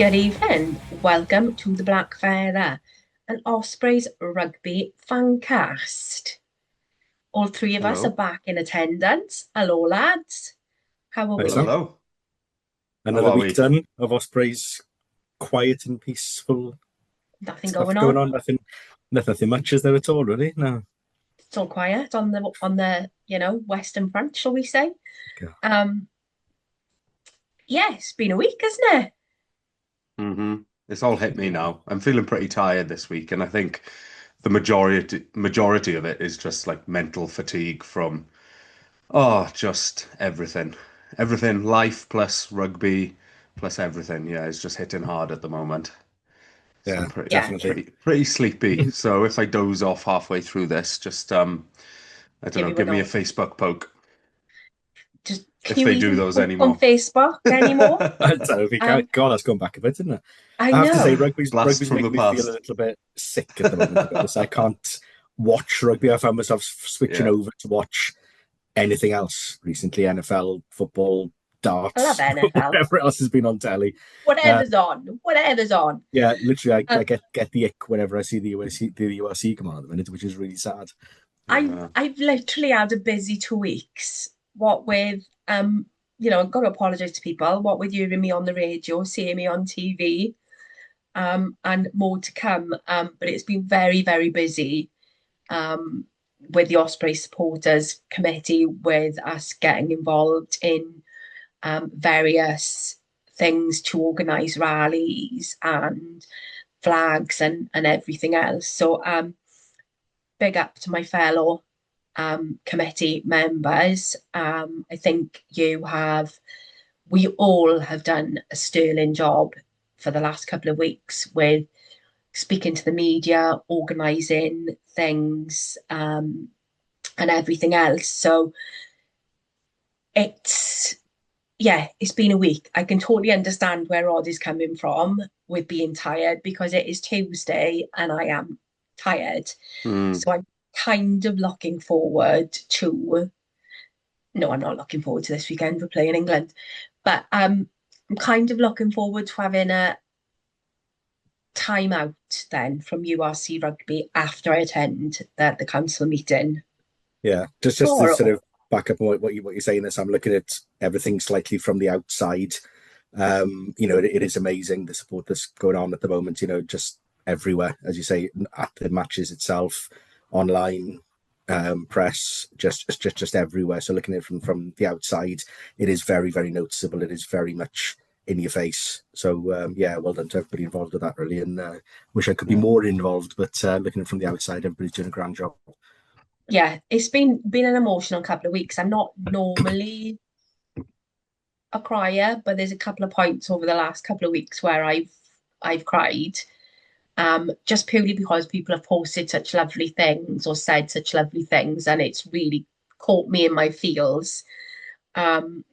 Good evening. Welcome to the Black Feather, an Ospreys rugby fancast. All three of us are Hello. back in attendance. Hello, lads. How are Hi, Hello, Sam. we? hello. How Another are week we? done of Osprey's quiet and peaceful Nothing stuff going going on. on. Nothing much is there at all, really. No. It's all quiet on the Western Front, shall we say? God. Um, yeah, it's been a week, hasn't it? hmm It's all hit me now. I'm feeling pretty tired this week, and I think the majority of it is just like mental fatigue from just everything. Everything, life plus rugby plus everything. Yeah, it's just hitting hard at the moment. So Yeah, I'm pretty Yeah, definitely. pretty sleepy. So if I doze off halfway through this, just I don't give know, you a give me a nod. Facebook poke Just can if you they do even those poke on anymore. Facebook anymore? I don't know if you can. Um, God, that's gone back a bit, isn't it? I I have to say, know. Blast rugby's from the making me feel a past. little bit sick at the moment. To be honest, I can't watch rugby. I found myself switching Yeah. over to watch anything else recently: NFL, football, I love darts, NFL. whatever else has been on telly. Uh, Whatever's on, whatever's on. Yeah, literally, I Um, get the ick whenever I see the USC come on at the minute, which is really sad. I've Yeah. I've literally had a busy 2 weeks. What with I've got to apologize to people. What with you and me on the radio, seeing me on TV, and more to come. But it's been very, very busy. Um, with the Osprey supporters committee, with us getting involved in various things to organise rallies and flags and everything else. So big up to my fellow committee members. I think we all have done a sterling job for the last couple of weeks with speaking to the media, organising things, and everything else. So it's, yeah, it's been a week. I can totally understand where Rod is coming from with being tired because it is Tuesday and I am tired. Mm. So I'm kind of looking forward to no, I'm not looking forward to this weekend. We're playing England, but I'm kind of looking forward to having a time out then from URC rugby after I attend the council meeting Yeah, just to sort tomorrow. of back up on what you're saying. This, I'm looking at everything slightly from the outside. It is amazing the support that's going on at the moment. Just everywhere, as you say, at the matches itself, online, press, just everywhere. So looking at it from the outside, it is very very noticeable. It is very much in your face. So yeah, well done to everybody involved with that. Really, and wish I could be Yeah. more involved, but looking at it from the outside, everybody's doing a grand job. Yeah, it's been an emotional couple of weeks. I'm not normally a crier, but there's a couple of points over the last couple of weeks where I've cried. Just purely because people have posted such lovely things or said such lovely things, and it's really caught me in my feels um,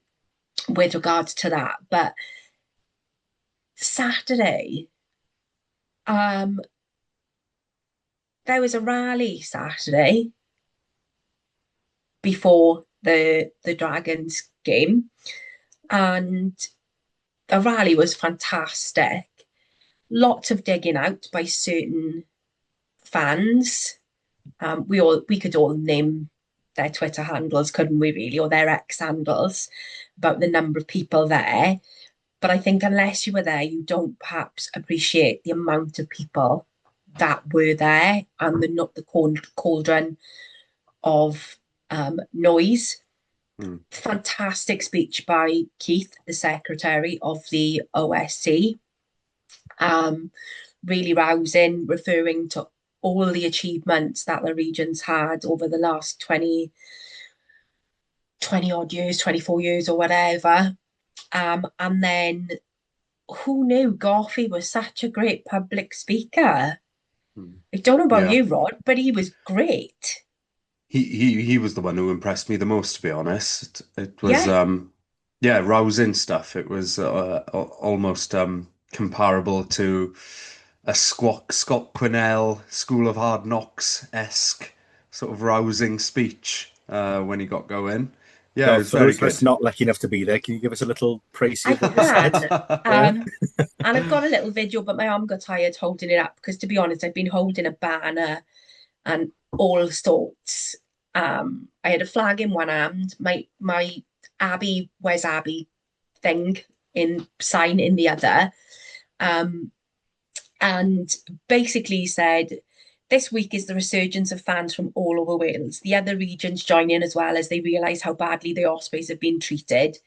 with regards to that. But Saturday, um, there was a rally Saturday before the Dragons game, and the rally was fantastic. Lots of digging out by certain fans. We could all name their Twitter handles, couldn't we really, or their X handles about the number of people there. But I think unless you were there, you don't perhaps appreciate the amount of people that were there and the cauldron of noise. Mm. Fantastic speech by Keith, the secretary of the OSC. Um, really rousing, referring to all the achievements that the region's had over the last 20 odd years, 24 years or whatever. And then who knew Goffey was such a great public speaker? Mm. I don't know about Yeah. you, Rod, but he was great. He was the one who impressed me the most, to be honest. It was Yeah, yeah, rousing stuff. It was almost comparable to a Scott Quinnell School of Hard Knocks-esque sort of rousing speech when he got going. Yeah, Now, it was for very those of us good. not lucky enough to be there, can you give us a little précis I of what was said? can. And I've got a little video, but my arm got tired holding it up because, to be honest, I've been holding a banner and all sorts. I had a flag in one hand, my Abby, where's Abby thing in sign in the other. And basically said, this week is the resurgence of fans from all over Wales. The other regions join in as well as they realise how badly the Ospreys have been treated.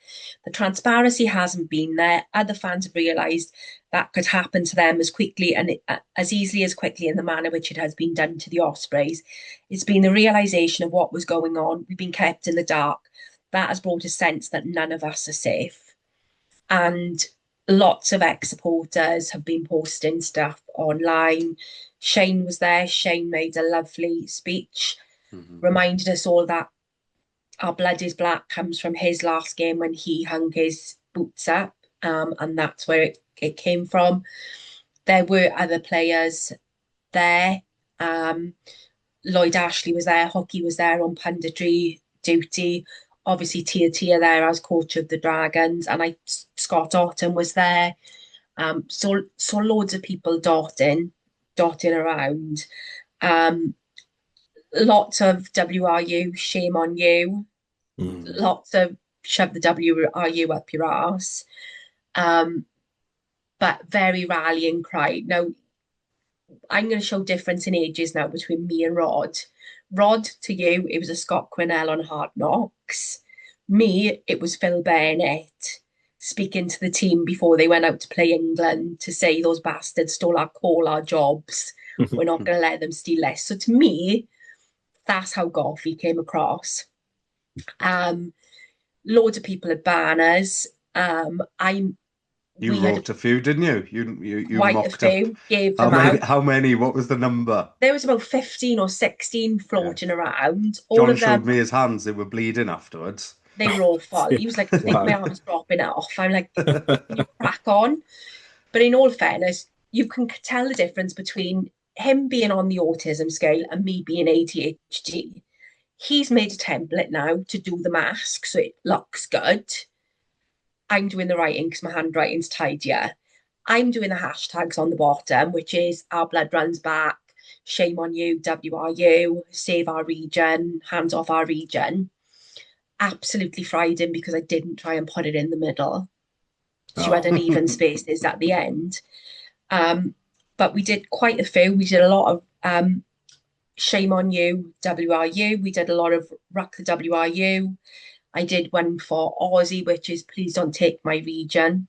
The transparency hasn't been there. Other fans have realised that could happen to them as quickly and as easily as quickly in the manner which it has been done to the Ospreys. It's been the realisation of what was going on. We've been kept in the dark. That has brought a sense that none of us are safe. And lots of ex-supporters have been posting stuff online. Shane was there. Shane made a lovely speech, reminded us all that our blood is black comes from his last game when he hung his boots up, and that's where it came from. There were other players there. Lloyd Ashley was there. Hockey was there on punditry duty. Obviously, Tia there as coach of the Dragons, and Scott Otton was there. So loads of people dotting around. Lots of WRU, shame on you. Lots of shove the WRU up your arse. But very rallying cry. Now, I'm going to show difference in ages now between me and Rod. Rod, to you, it was a Scott Quinnell on Hard Knocks. Me, it was Phil Bennett speaking to the team before they went out to play England to say those bastards stole our jobs. We're not going to let them steal us. So to me, that's how Goffey came across. Loads of people had banners. You wrote a few, didn't you? You quite mocked a few, gave them out. How many? What was the number? There was about 15 or 16 floating around. All John of them, showed me his hands. They were bleeding afterwards. they were all full. He was like, I think my arm's dropping off. I'm like, you crack on. But in all fairness, you can tell the difference between him being on the autism scale and me being ADHD. He's made a template now to do the mask, so it looks good. I'm doing the writing because my handwriting's tidier. I'm doing the hashtags on the bottom, which is Our Blood Runs Back, Shame on You, WRU, Save Our Region, Hands Off Our Region. Absolutely fried him because I didn't try and put it in the middle. So you had an even spaces at the end. But we did quite a few. We did a lot of Shame on You, WRU. We did a lot of Ruck the WRU. I did one for Aussie, which is Please Don't Take My Region,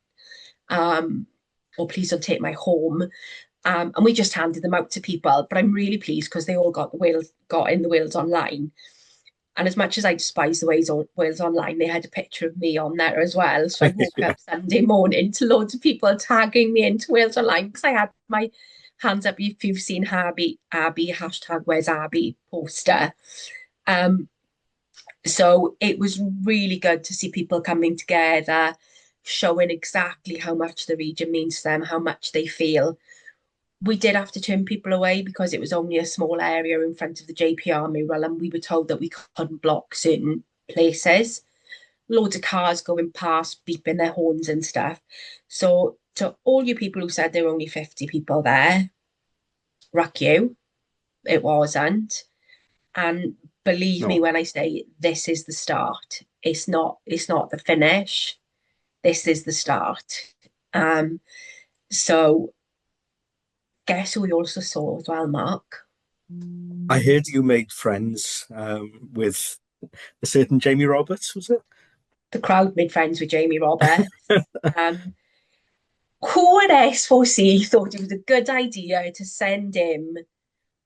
or Please Don't Take My Home. And we just handed them out to people. But I'm really pleased because they all got in the Wales Online. And as much as I despise the Wales Online, they had a picture of me on there as well. So I woke up Sunday morning to loads of people tagging me into Wales Online because I had my hands up. If you've seen Abby, hashtag Where's Abby poster. So it was really good to see people coming together, showing exactly how much the region means to them, how much they feel. We did have to turn people away because it was only a small area in front of the JPR mural, and we were told that we couldn't block certain places. Loads of cars going past, beeping their horns and stuff. So to all you people who said there were only 50 people there, ruck you, it wasn't. And believe me when I say this is the start. It's not the finish. This is the start. So guess who we also saw as well, Mark? I heard you made friends with a certain Jamie Roberts, was it? The crowd made friends with Jamie Roberts. Who at S4C thought it was a good idea to send him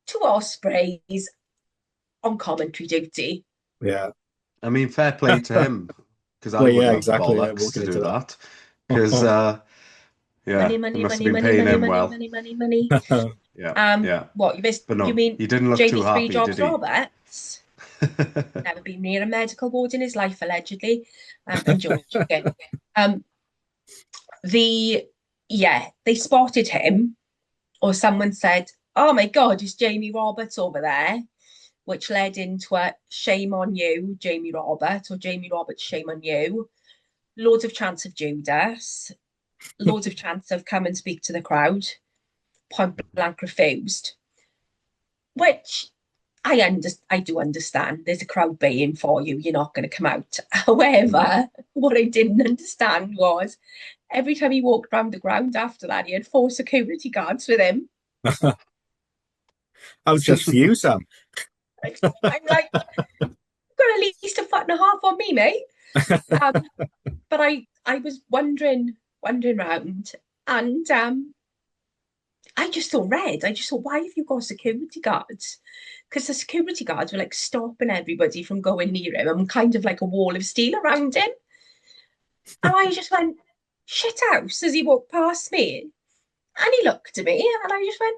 to Ospreys on commentary duty? Yeah. I mean, fair play to him, because I wouldn't have the bollocks to do that. Because money, he must have been paying him well. Money. Yeah. What you missed? But no, you mean he didn't look Jamie too happy, Three Jobs did he? Roberts? Never been near a medical ward in his life, allegedly. And George again. They spotted him, or someone said, "Oh my God, it's Jamie Roberts over there." which led into a shame on you, Jamie Roberts, or Jamie Roberts, shame on you. Loads of chants of Judas, loads of chants of come and speak to the crowd, point blank refused, which I do understand. There's a crowd baying for you. You're not going to come out. However, what I didn't understand was every time he walked around the ground after that, he had 4 security guards with him. I was just for you, Sam. I'm like, you've got at least a foot and a half on me, mate. But I was wondering around, and I just saw red. I just thought, why have you got security guards? Because the security guards were like stopping everybody from going near him and kind of like a wall of steel around him. And I just went, shit house, as he walked past me. And he looked at me and I just went,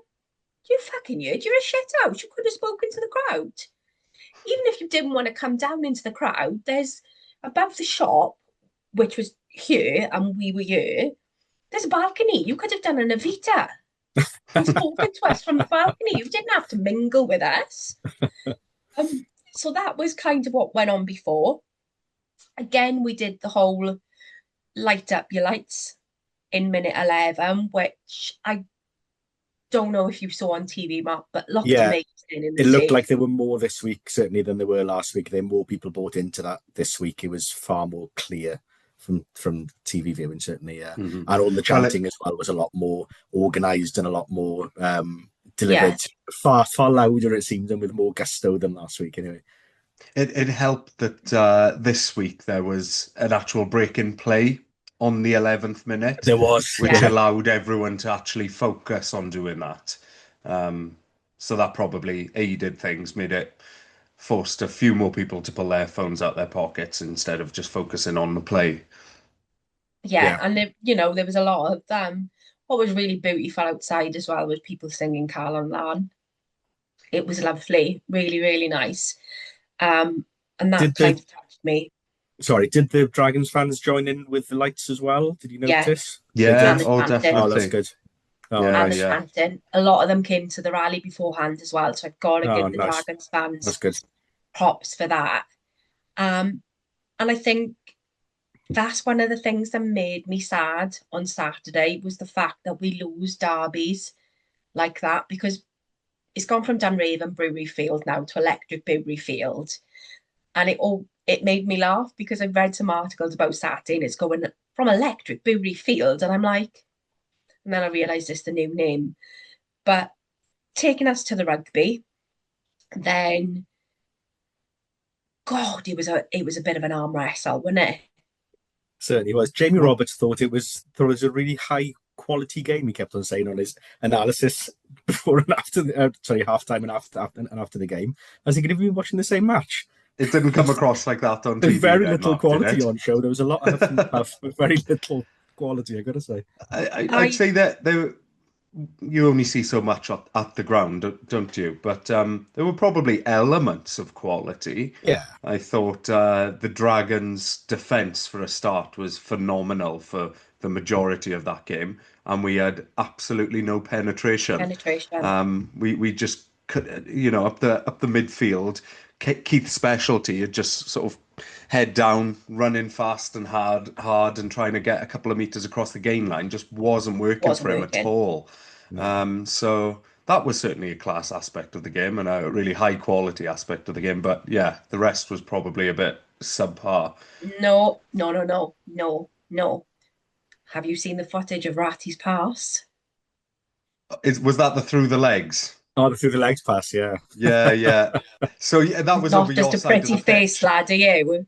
you fucking idiot, you're a shit house. You could have spoken to the crowd. Even if you didn't want to come down into the crowd, there's above the shop, which was here and we were here, there's a balcony. You could have done an Evita and spoken to us from the balcony. You didn't have to mingle with us. So that was kind of what went on before. Again, we did the whole light up your lights in minute 11, which I don't know if you saw on TV, Mark, but looked amazing in the It looked like there were more this week, certainly, than there were last week. There were more people bought into that this week. It was far more clear from TV viewing, certainly, yeah. And all the chanting as well was a lot more organised and a lot more delivered. Far louder, it seemed, and with more gusto than last week, anyway. It helped that this week there was an actual break in play on the 11th minute. There was, which allowed everyone to actually focus on doing that. So that probably aided things, forced a few more people to pull their phones out their pockets instead of just focusing on the play. And there was a lot of what was really beautiful outside as well was people singing Carl on Lan. It was lovely, really, really nice. And that kind of touched me. Sorry, did the Dragons fans join in with the lights as well? Did you notice? Yeah, definitely. Oh, that's good. And the chanting. A lot of them came to the rally beforehand as well, so I've got to give the Dragons fans that's good. props for that. And I think that's one of the things that made me sad on Saturday was the fact that we lose derbies like that, because it's gone from Dunraven Brewery Field now to Electric Brewery Field, and it made me laugh because I've read some articles about Saturday and it's going from Electric Brewery Field, and I'm like, and then I realised it's the new name. But taking us to the rugby, then God, it was a bit of an arm wrestle, wasn't it? Certainly was. Jamie Roberts thought it was a really high quality game. He kept on saying on his analysis before and after halftime and after the game. I was thinking, have you been watching the same match? It didn't come across like that on TV. There's very little quality on show. There was a lot of puff, but very little quality, I gotta say. I'd say that you only see so much at the ground, don't you? But there were probably elements of quality. Yeah. I thought the Dragons' defence for a start was phenomenal for the majority of that game, and we had absolutely no penetration. We just could, up the midfield. Keith's specialty had just sort of head down, running fast and hard, and trying to get a couple of meters across the gain line just wasn't working for him at all. No. So that was certainly a class aspect of the game and a really high quality aspect of the game. But yeah, the rest was probably a bit subpar. No. Have you seen the footage of Ratty's pass? Was that the through the legs? Oh, the through the legs pass, yeah. Yeah. So yeah, that was not over your just a side pretty face, lad, are you?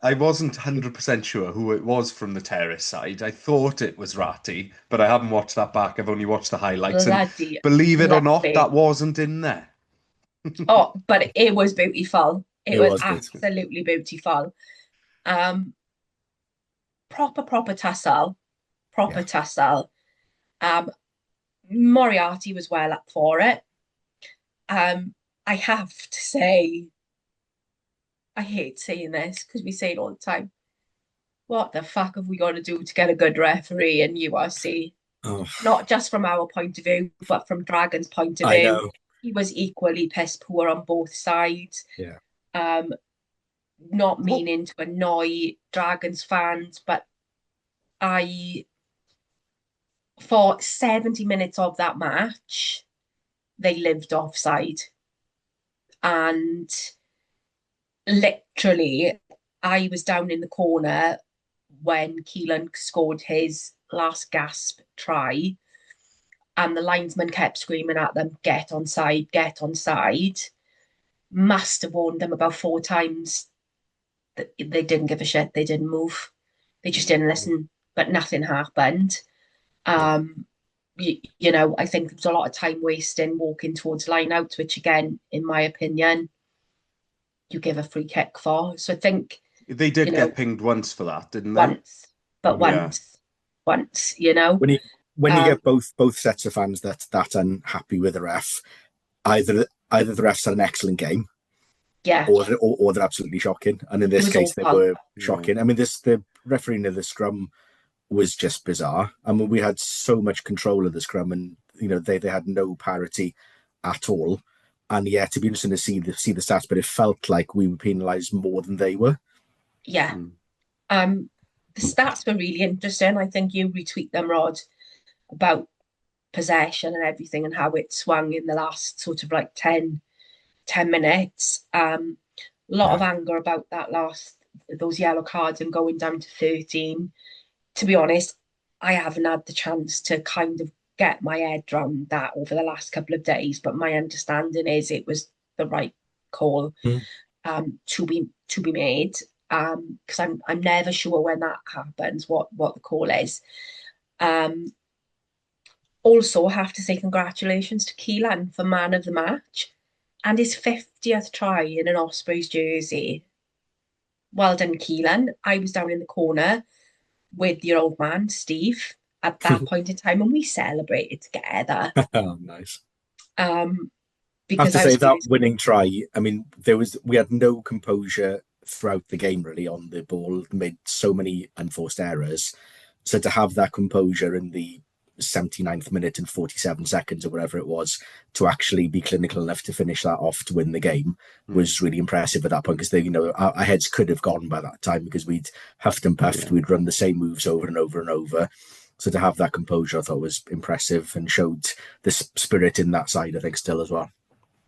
I wasn't 100% sure who it was from the terrace side. I thought it was Ratty, but I haven't watched that back. I've only watched the highlights. Bloody and believe it or not, lovely. that wasn't in there. Oh, but it was beautiful. It was beautiful. Absolutely beautiful. Proper tussle. Tussle. Moriarty was well up for it. I have to say, I hate saying this because we say it all the time. What the fuck have we got to do to get a good referee in URC? Oh. Not just from our point of view, but from Dragon's point of view. I know. he was equally piss poor on both sides. Yeah. Um, not What? meaning to annoy Dragons fans, but I, for 70 minutes of that match, they lived offside. And literally, I was down in the corner when Keelan scored his last gasp try, and the linesman kept screaming at them, get on side, get on side. Must have warned them about 4 times. They didn't give a shit. They didn't move. They just didn't listen, but nothing happened. Yeah. I think there was a lot of time wasting walking towards line outs, which again, in my opinion, you give a free kick for. So I think, They did you know, get pinged once for that, didn't they? once, but Yeah. once. When you Um, get both sets of fans that unhappy with the ref, either the refs had an excellent game, yeah, or they're absolutely shocking. And in it this was case, they awful. were shocking. I mean, the refereeing of the scrum was just bizarre. I mean, we had so much control of the scrum, and they had no parity at all. And yeah, to be interesting to see the stats, but it felt like we were penalised more than they were. Yeah. Mm. The stats were really interesting. I think you retweet them, Rod, about possession and everything and how it swung in the last sort of like 10 minutes. A lot of anger about those yellow cards and going down to 13. To be honest, I haven't had the chance to kind of get my head around that over the last couple of days, but my understanding is it was the right call to be made. Because I'm never sure when that happens, what the call is. Also, have to say congratulations to Keelan for man of the match and his 50th try in an Ospreys jersey. Well done, Keelan. I was down in the corner with your old man, Steve, at that point in time, and we celebrated together. Oh, nice. Because I have to I say was that feeling, winning try. I mean, we had no composure throughout the game really on the ball. Made so many unforced errors. So to have that composure in the 79th minute and 47 seconds or whatever it was to actually be clinical enough to finish that off to win the game was really impressive at that point, because our heads could have gone by that time because we'd huffed and puffed, we'd run the same moves over and over and over. So to have that composure I thought was impressive and showed the spirit in that side, I think, still as well.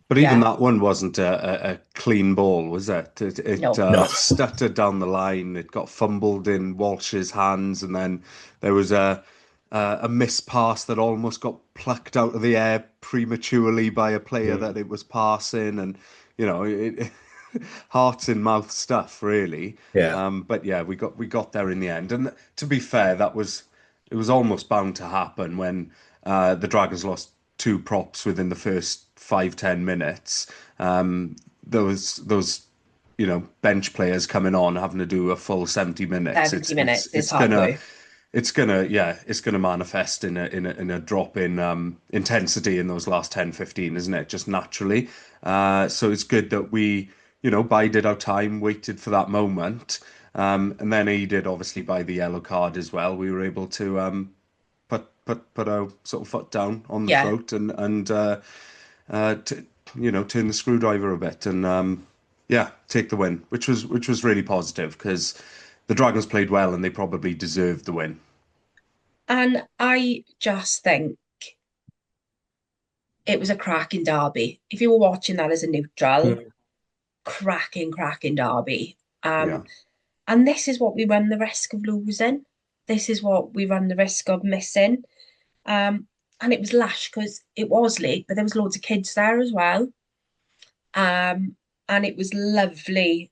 But even yeah, that one wasn't a clean ball, was it? It no, No. stuttered down the line. It got fumbled in Walsh's hands, and then there was a missed pass that almost got plucked out of the air prematurely by a player that it was passing, and hearts in mouth stuff, really. Yeah. But yeah, we got there in the end. And to be fair, it was almost bound to happen when the Dragons lost two props within the first 5-10 minutes. Those bench players coming on having to do a full 70 minutes. 70 minutes is hard work. It's gonna manifest in a drop in intensity in those last 10-15, isn't it? Just naturally. So it's good that we, bided our time, waited for that moment, and then aided obviously by the yellow card as well. We were able to put our sort of foot down on the Yeah. throat and turn the screwdriver a bit and take the win, which was really positive because the Dragons played well and they probably deserved the win. And I just think it was a cracking derby. If you were watching that as a neutral, cracking derby. Yeah. And this is what we run the risk of losing. This is what we run the risk of missing. And it was lash because it was late, but there was loads of kids there as well. And it was lovely,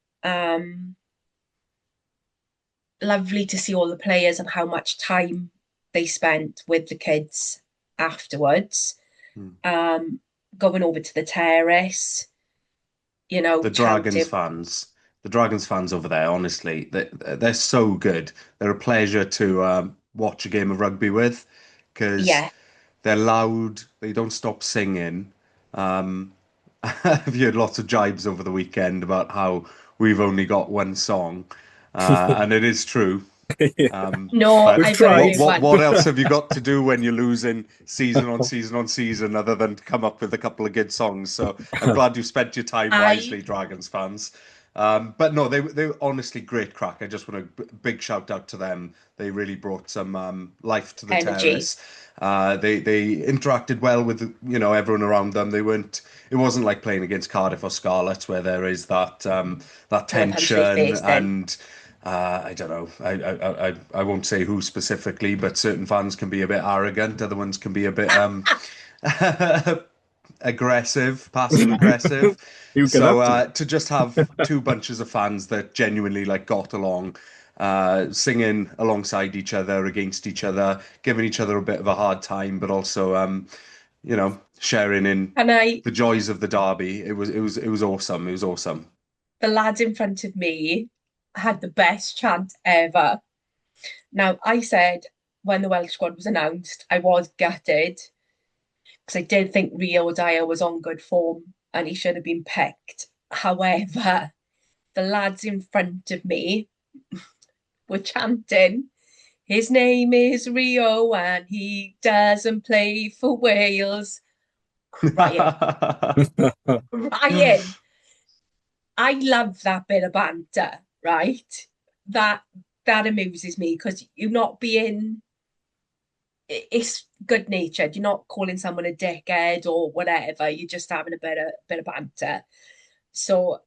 lovely to see all the players and how much time they spent with the kids afterwards. Going over to the terrace, The Dragons chanting. fans, the Dragons fans over there, honestly, they're so good. They're a pleasure to watch a game of rugby with because Yeah, they're loud. They don't stop singing. I've heard lots of jibes over the weekend about how we've only got one song, and it is true. No, But I We've tried. believe what one. else have you got to do when you're losing season on season on season other than come up with a couple of good songs? So I'm glad you spent your time wisely, Dragons fans. But no, they were honestly great crack. I just want a big shout out to them. They really brought some life to the Energy. terrace. They interacted well with everyone around them. It wasn't like playing against Cardiff or Scarlets where there is that Punch your tension face then. and I don't know. I won't say who specifically, but certain fans can be a bit arrogant. Other ones can be a bit aggressive, passive aggressive. You can So have to just have two bunches of fans that genuinely like got along, singing alongside each other, against each other, giving each other a bit of a hard time, but also sharing in And the joys of the derby. It was awesome. It was awesome. the lads in front of me had the best chant ever. Now, I said when the Welsh squad was announced, I was gutted because I did think Rio Dyer was on good form and he should have been picked. However, the lads in front of me were chanting, his name is Rio and he doesn't play for Wales. Crying. Crying. I love that bit of banter, right? That amuses me because you're not being, it's good natured. You're not calling someone a dickhead or whatever. You're just having a bit of banter. So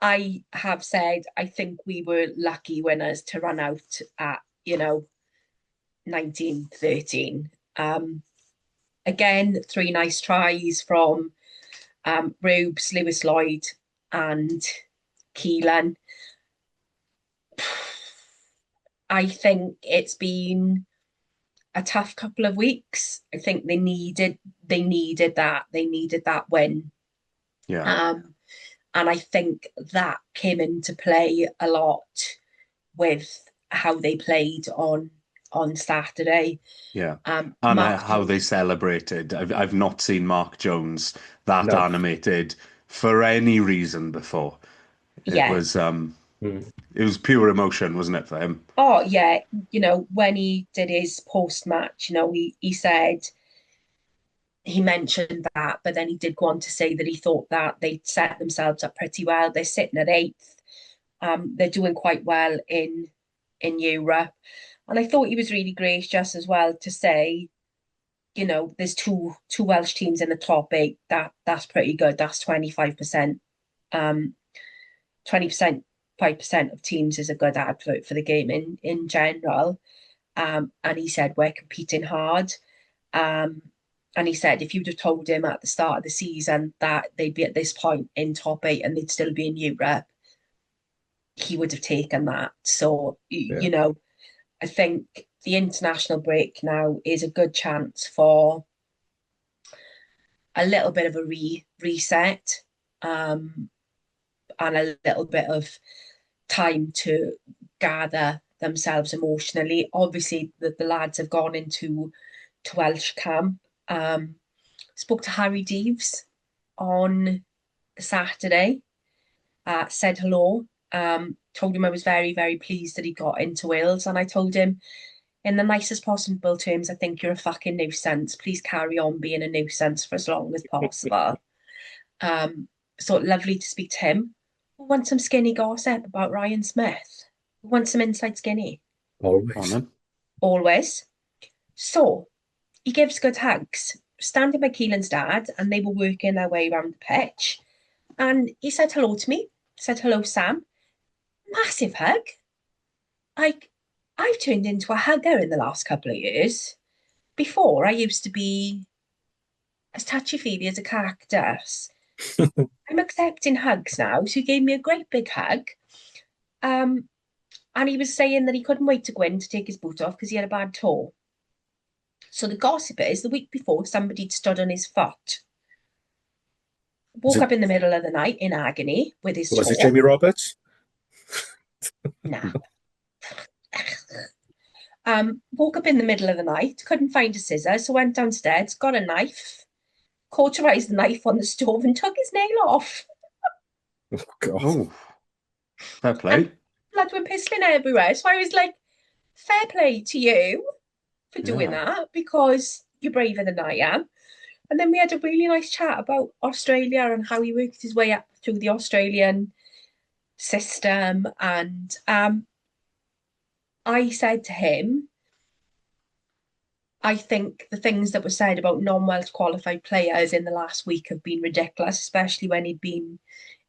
I have said I think we were lucky winners to run out at 1913. Again, 3 nice tries from Rubes, Lewis Lloyd, and Keelan. I think it's been a tough couple of weeks. I think they needed that win. Yeah. And I think that came into play a lot with how they played on Saturday. Yeah. And Mark how they Jones, celebrated. I've not seen Mark Jones that No. animated for any reason before. yeah. It was pure emotion, wasn't it, for him? Oh yeah, when he did his post match, he said he mentioned that, but then he did go on to say that he thought that they'd set themselves up pretty well. They're sitting at 8th. They're doing quite well in Europe. And I thought he was really gracious as well to say, there's two Welsh teams in the top 8. That's pretty good. That's 25%. 20%, 5% of teams is a good advert for the game in general. And he said we're competing hard. And he said if you'd have told him at the start of the season that they'd be at this point in top 8 and they'd still be in Europe, he would have taken that. So, I think the international break now is a good chance for a little bit of a reset and a little bit of time to gather themselves emotionally. Obviously, the lads have gone into Welsh camp. Spoke to Harry Deeves on Saturday, said hello, told him I was very, very pleased that he got into Wales. And I told him, in the nicest possible terms, I think you're a fucking nuisance. Please carry on being a nuisance for as long as possible. So lovely to speak to him. We want some skinny gossip about Ryan Smith. We want some inside skinny. Always. So he gives good hugs, standing by Keelan's dad, and they were working their way around the pitch. And he said hello to me, said hello, Sam. Massive hug. I've turned into a hugger in the last couple of years. Before, I used to be as touchy-feely as a cactus. I'm accepting hugs now, so he gave me a great big hug. And he was saying that he couldn't wait to go in to take his boot off because he had a bad toe. So the gossip is the week before, somebody stood on his foot. Woke up in the middle of the night in agony with his toe. Was it Jamie Roberts? No. Woke up in the middle of the night, couldn't find a scissor, so went downstairs, got a knife, cauterized the knife on the stove and took his nail off. Oh, God. Oh, fair play. blood went pissling everywhere. So I was like, fair play to you for doing Yeah. that because you're braver than I am. And then we had a really nice chat about Australia and how he worked his way up through the Australian system. And I said to him, I think the things that were said about non-Welsh qualified players in the last week have been ridiculous, especially when he'd been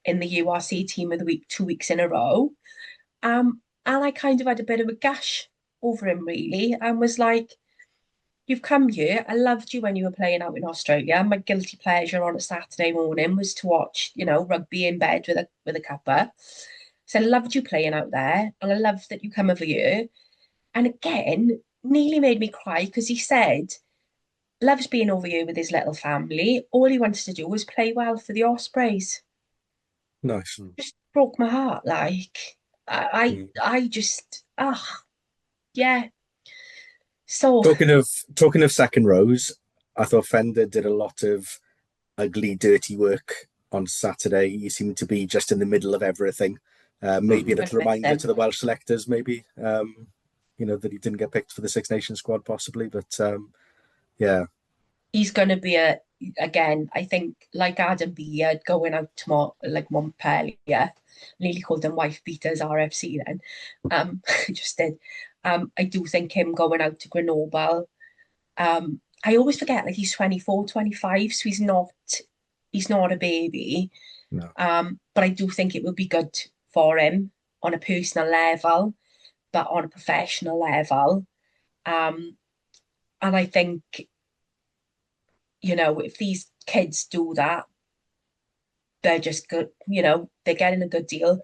in the URC team of the week 2 weeks in a row. And I kind of had a bit of a gash over him, really, and was like, you've come here. I loved you when you were playing out in Australia. My guilty pleasure on a Saturday morning was to watch, rugby in bed with a cuppa. So I loved you playing out there, and I loved that you come over here. And again, nearly made me cry because he said, loves being over here with his little family. All he wants to do was play well for the Ospreys. Nice. Just broke my heart. Like I just, yeah. So Talking of second rows, I thought Fender did a lot of ugly, dirty work on Saturday. He seemed to be just in the middle of everything. Maybe a little reminder to the Welsh selectors, maybe that he didn't get picked for the Six Nations squad, possibly. But yeah, he's going to be again, I think, like Adam Beard going out to like Montpellier. Nearly called them wife beaters RFC then. Just did. I do think him going out to Grenoble. I always forget, like, he's 24, 25, so he's not a baby. no. But I do think it would be good for him on a personal level, but on a professional level. And I think, if these kids do that, they're just good, they're getting a good deal.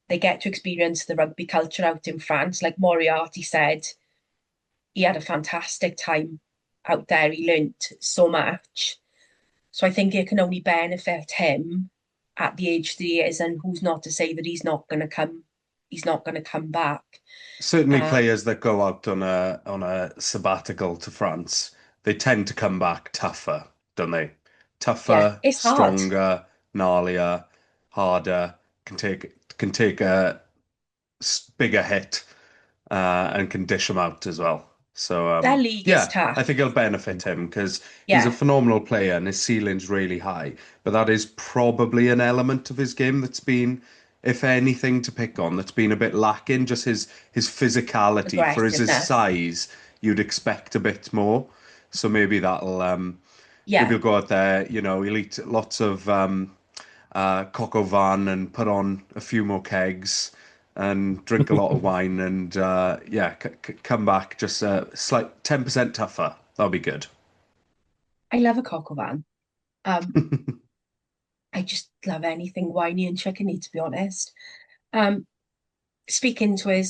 They get to experience the rugby culture out in France. Like Moriarty said, he had a fantastic time out there. He learnt so much. So I think it can only benefit him at the age that he is, and who's not to say that he's not going to come back. Certainly players that go out on a sabbatical to France, they tend to come back tougher, don't they? Tougher, It's hard. stronger, gnarlier, harder, can take a bigger hit and can dish them out as well. So Their league is tough. I think it'll benefit him because he's Yeah. a phenomenal player and his ceiling's really high. But that is probably an element of his game that's been, if anything, to pick on, that's been a bit lacking. Just his physicality for his Aggressiveness. size, you'd expect a bit more. So maybe that'll Yeah. maybe he'll go out there, he'll eat lots of coq au vin and put on a few more kegs and drink a lot of wine and come back just slight 10% tougher. That'll be good. I love a coq au vin. I just love anything winey and chickeny, to be honest. Speaking to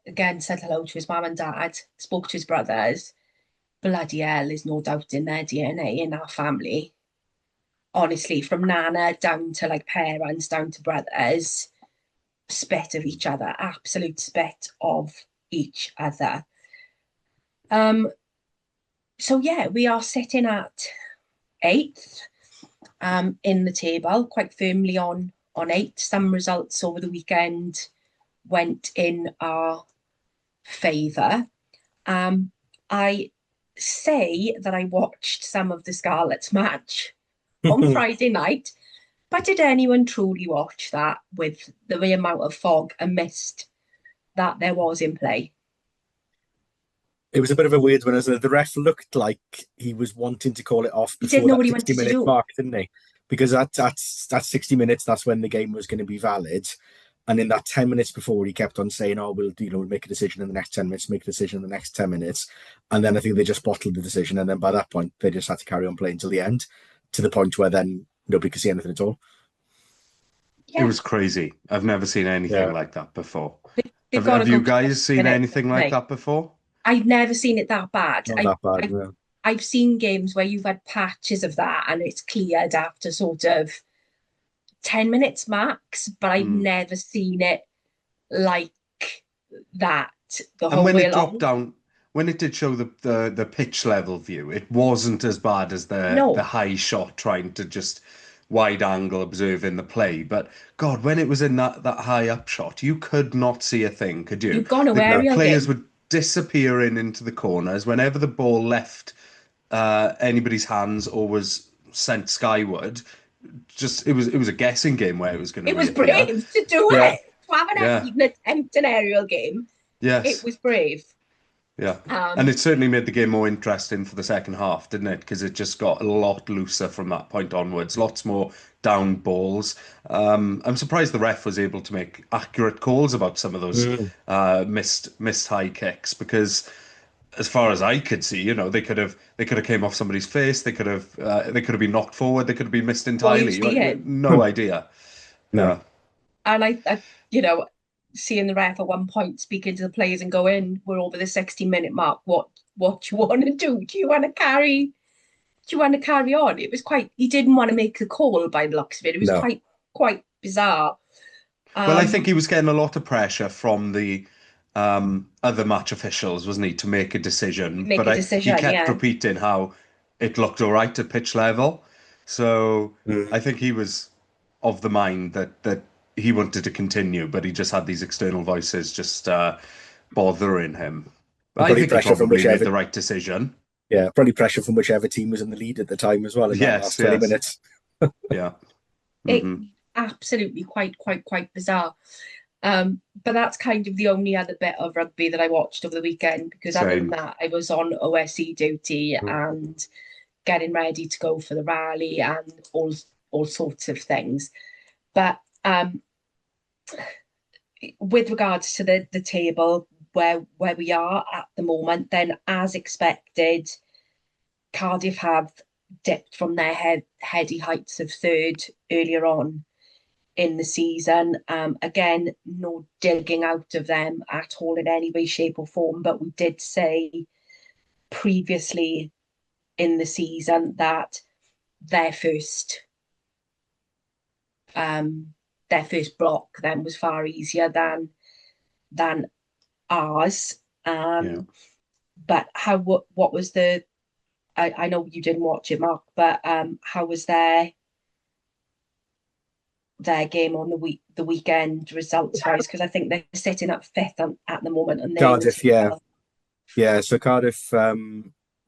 again, said hello to his mum and dad, spoke to his brothers. Bloody hell, there's no doubt in their DNA in our family. Honestly, from Nana down to like parents, down to brothers, spit of each other, absolute spit of each other. So yeah, we are sitting at 8th in the table, quite firmly on 8. Some results over the weekend went in our favour. I say that I watched some of the Scarlets match on Friday night, but did anyone truly watch that with the amount of fog and mist that there was in play? It was a bit of a weird one, isn't it? The ref looked like he was wanting to call it off He did before know that what he wanted to 60-minute do. mark, didn't he? Because that's 60 minutes, that's when the game was going to be valid. And in that 10 minutes before, he kept on saying, oh, we'll make a decision in the next 10 minutes, make a decision in the next 10 minutes. And then I think they just bottled the decision. And then by that point, they just had to carry on playing till the end, to the point where then nobody could see anything at all. It was crazy. I've never seen anything like that before. Have you guys seen anything like that before? I've never seen it that bad. Not that bad, no. I've seen games where you've had patches of that and it's cleared after sort of 10 minutes max, but I've never seen it like that the whole way along. Down, when it did show the pitch level view, it wasn't as bad as the high shot trying to just wide angle observing the play. But God, when it was in that high up shot, you could not see a thing, could you? You've gone to The No. aerial players game. were disappearing into the corners whenever the ball left anybody's hands or was sent skyward. Just it was a guessing game where it was going to It was reappear. brave to do Yeah. it. To have Yeah. even attempt an aerial game. It Yes. was brave. Yeah. And Um, it certainly made the game more interesting for the second half, didn't it? Because it just got a lot looser from that point onwards. Lots more down balls. I'm surprised the ref was able to make accurate calls about some of those Mm. missed high kicks because, as far as I could see, they could have came off somebody's face. They could have been knocked forward. They could have been missed what you entirely. You had seeing. no idea. No. Yeah. And I, seeing the ref at one point speaking to the players and going, "We're over the 60-minute mark. What do you want to do? Do you want to carry? Do you want to carry on?" It was quite. He didn't want to make the call by the looks of it. It was No. quite bizarre. Well, I think he was getting a lot of pressure from the other match officials, wasn't he, to make a decision? Make But a he decision. kept Yeah, repeating how it looked all right at pitch level. So I think he was of the mind that he wanted to continue, but he just had these external voices just bothering him. And I probably think he pressure from probably made whichever, the right decision. yeah, probably pressure from whichever team was in the lead at the time as well in that Yes, last 20 yes. minutes. Yeah. it hmm absolutely quite bizarre. But that's kind of the only other bit of rugby that I watched over the weekend because other than Same. that, I was on OSC duty Mm. and getting ready to go for the rally and all sorts of things. But with regards to the table where we are at the moment, then as expected, Cardiff have dipped from their heady heights of third earlier on in the season. Again, no digging out of them at all in any way, shape, or form. But we did say previously in the season that their first block then was far easier than ours. Yeah. But what was the? I know you didn't watch it, Mark, but how was their game on the weekend results wise? Because I think they're sitting at fifth at the moment, and they're Cardiff, yeah. So Cardiff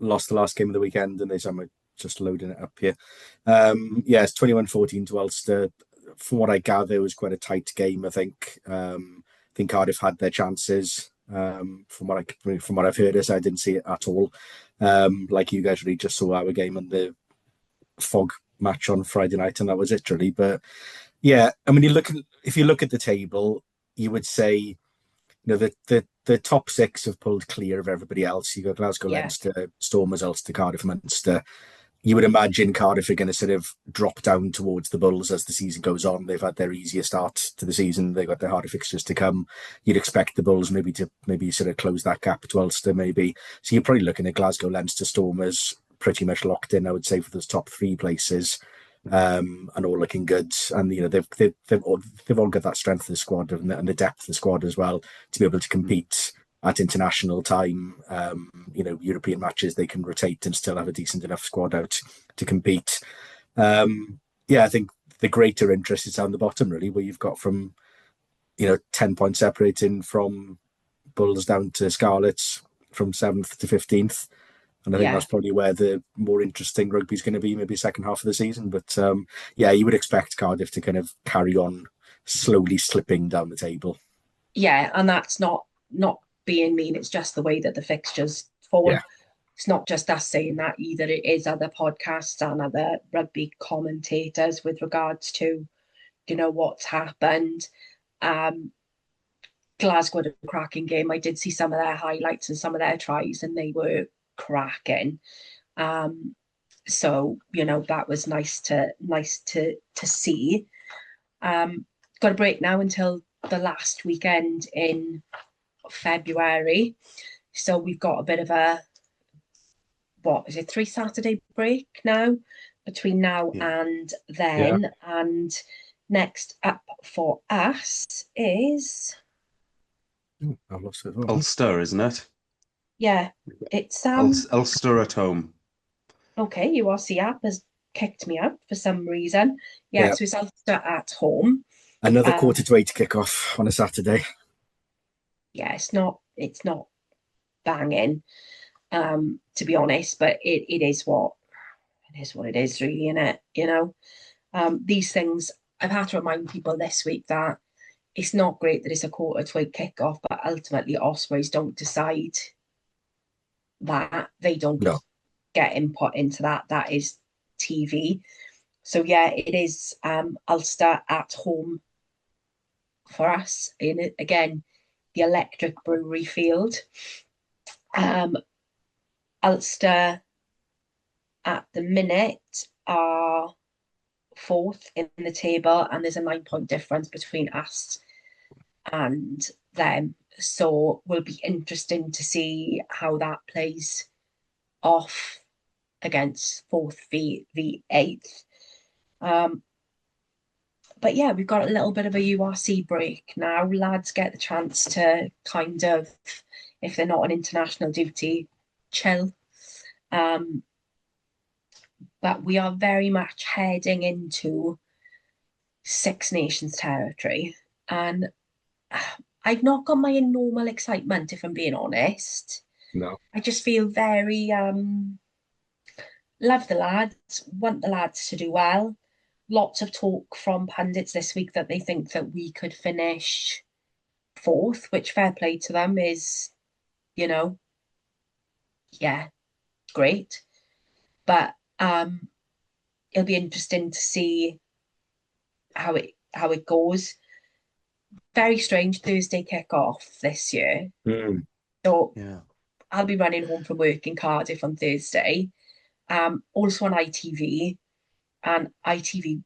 lost the last game of the weekend, and I'm just loading it up here. Yeah, it's 21-14 to Ulster. From what I gather, it was quite a tight game. I think Cardiff had their chances. From what I've heard, I didn't see it at all. Like you guys really just saw our game and the Fog match on Friday night, and that was it really. But yeah, I mean, if you look at the table, you would say, the top six have pulled clear of everybody else. You got Glasgow, Leinster, Stormers, Ulster, Cardiff, Munster. You would imagine Cardiff are going to sort of drop down towards the Bulls as the season goes on. They've had their easier start to the season. They've got their harder fixtures to come. You'd expect the Bulls maybe sort of close that gap to Ulster, maybe. So you're probably looking at Glasgow, Leinster, Stormers pretty much locked in, I would say, for those top three places, and all looking good. And they've all got that strength of the squad and the depth of the squad as well to be able to compete at international time. European matches they can rotate and still have a decent enough squad out to compete. I think the greater interest is down the bottom really, where you've got from 10 points separating from Bulls down to Scarlets from 7th to 15th. And I think that's probably where the more interesting rugby is going to be, maybe second half of the season. But you would expect Cardiff to kind of carry on slowly slipping down the table. Yeah, and that's not being mean. It's just the way that the fixtures fall. Yeah. It's not just us saying that either. It is other podcasts and other rugby commentators with regards to, what's happened. Glasgow had a cracking game. I did see some of their highlights and some of their tries, and they were cracking. So that was nice to see. Got a break now until the last weekend in February, so we've got a bit of a 3 Saturday break now between now and then. And next up for us is I've lost it. Ulster, isn't it? Yeah, it's Ulster at home. Okay, URC app has kicked me out for some reason. Yeah, Yeah. so it's Ulster at home. Another Um, 8:45 kick-off on a Saturday. yeah, it's not banging, to be honest, but it is what it is, really, innit? These things, I've had to remind people this week that it's not great that it's a 8:45 kickoff, but ultimately Ospreys don't decide that. They don't No. get input into that. That is TV. So yeah, it is Ulster at home for us. In it again, the Electric Brewery Field. Ulster at the minute are fourth in the table, and there's a 9-point difference between us and them. So will be interesting to see how that plays off against fourth v eighth. But yeah, we've got a little bit of a URC break now. Lads get the chance to kind of, if they're not on international duty, chill. But we are very much heading into Six Nations territory. And I've not got my normal excitement, if I'm being honest. No. I just feel very love the lads, want the lads to do well. Lots of talk from pundits this week that they think that we could finish fourth, which fair play to them is, yeah, great. But it'll be interesting to see how it goes. Very strange Thursday kick-off this year. So Yeah. I'll be running home from work in Cardiff on Thursday. Also on ITV, and ITV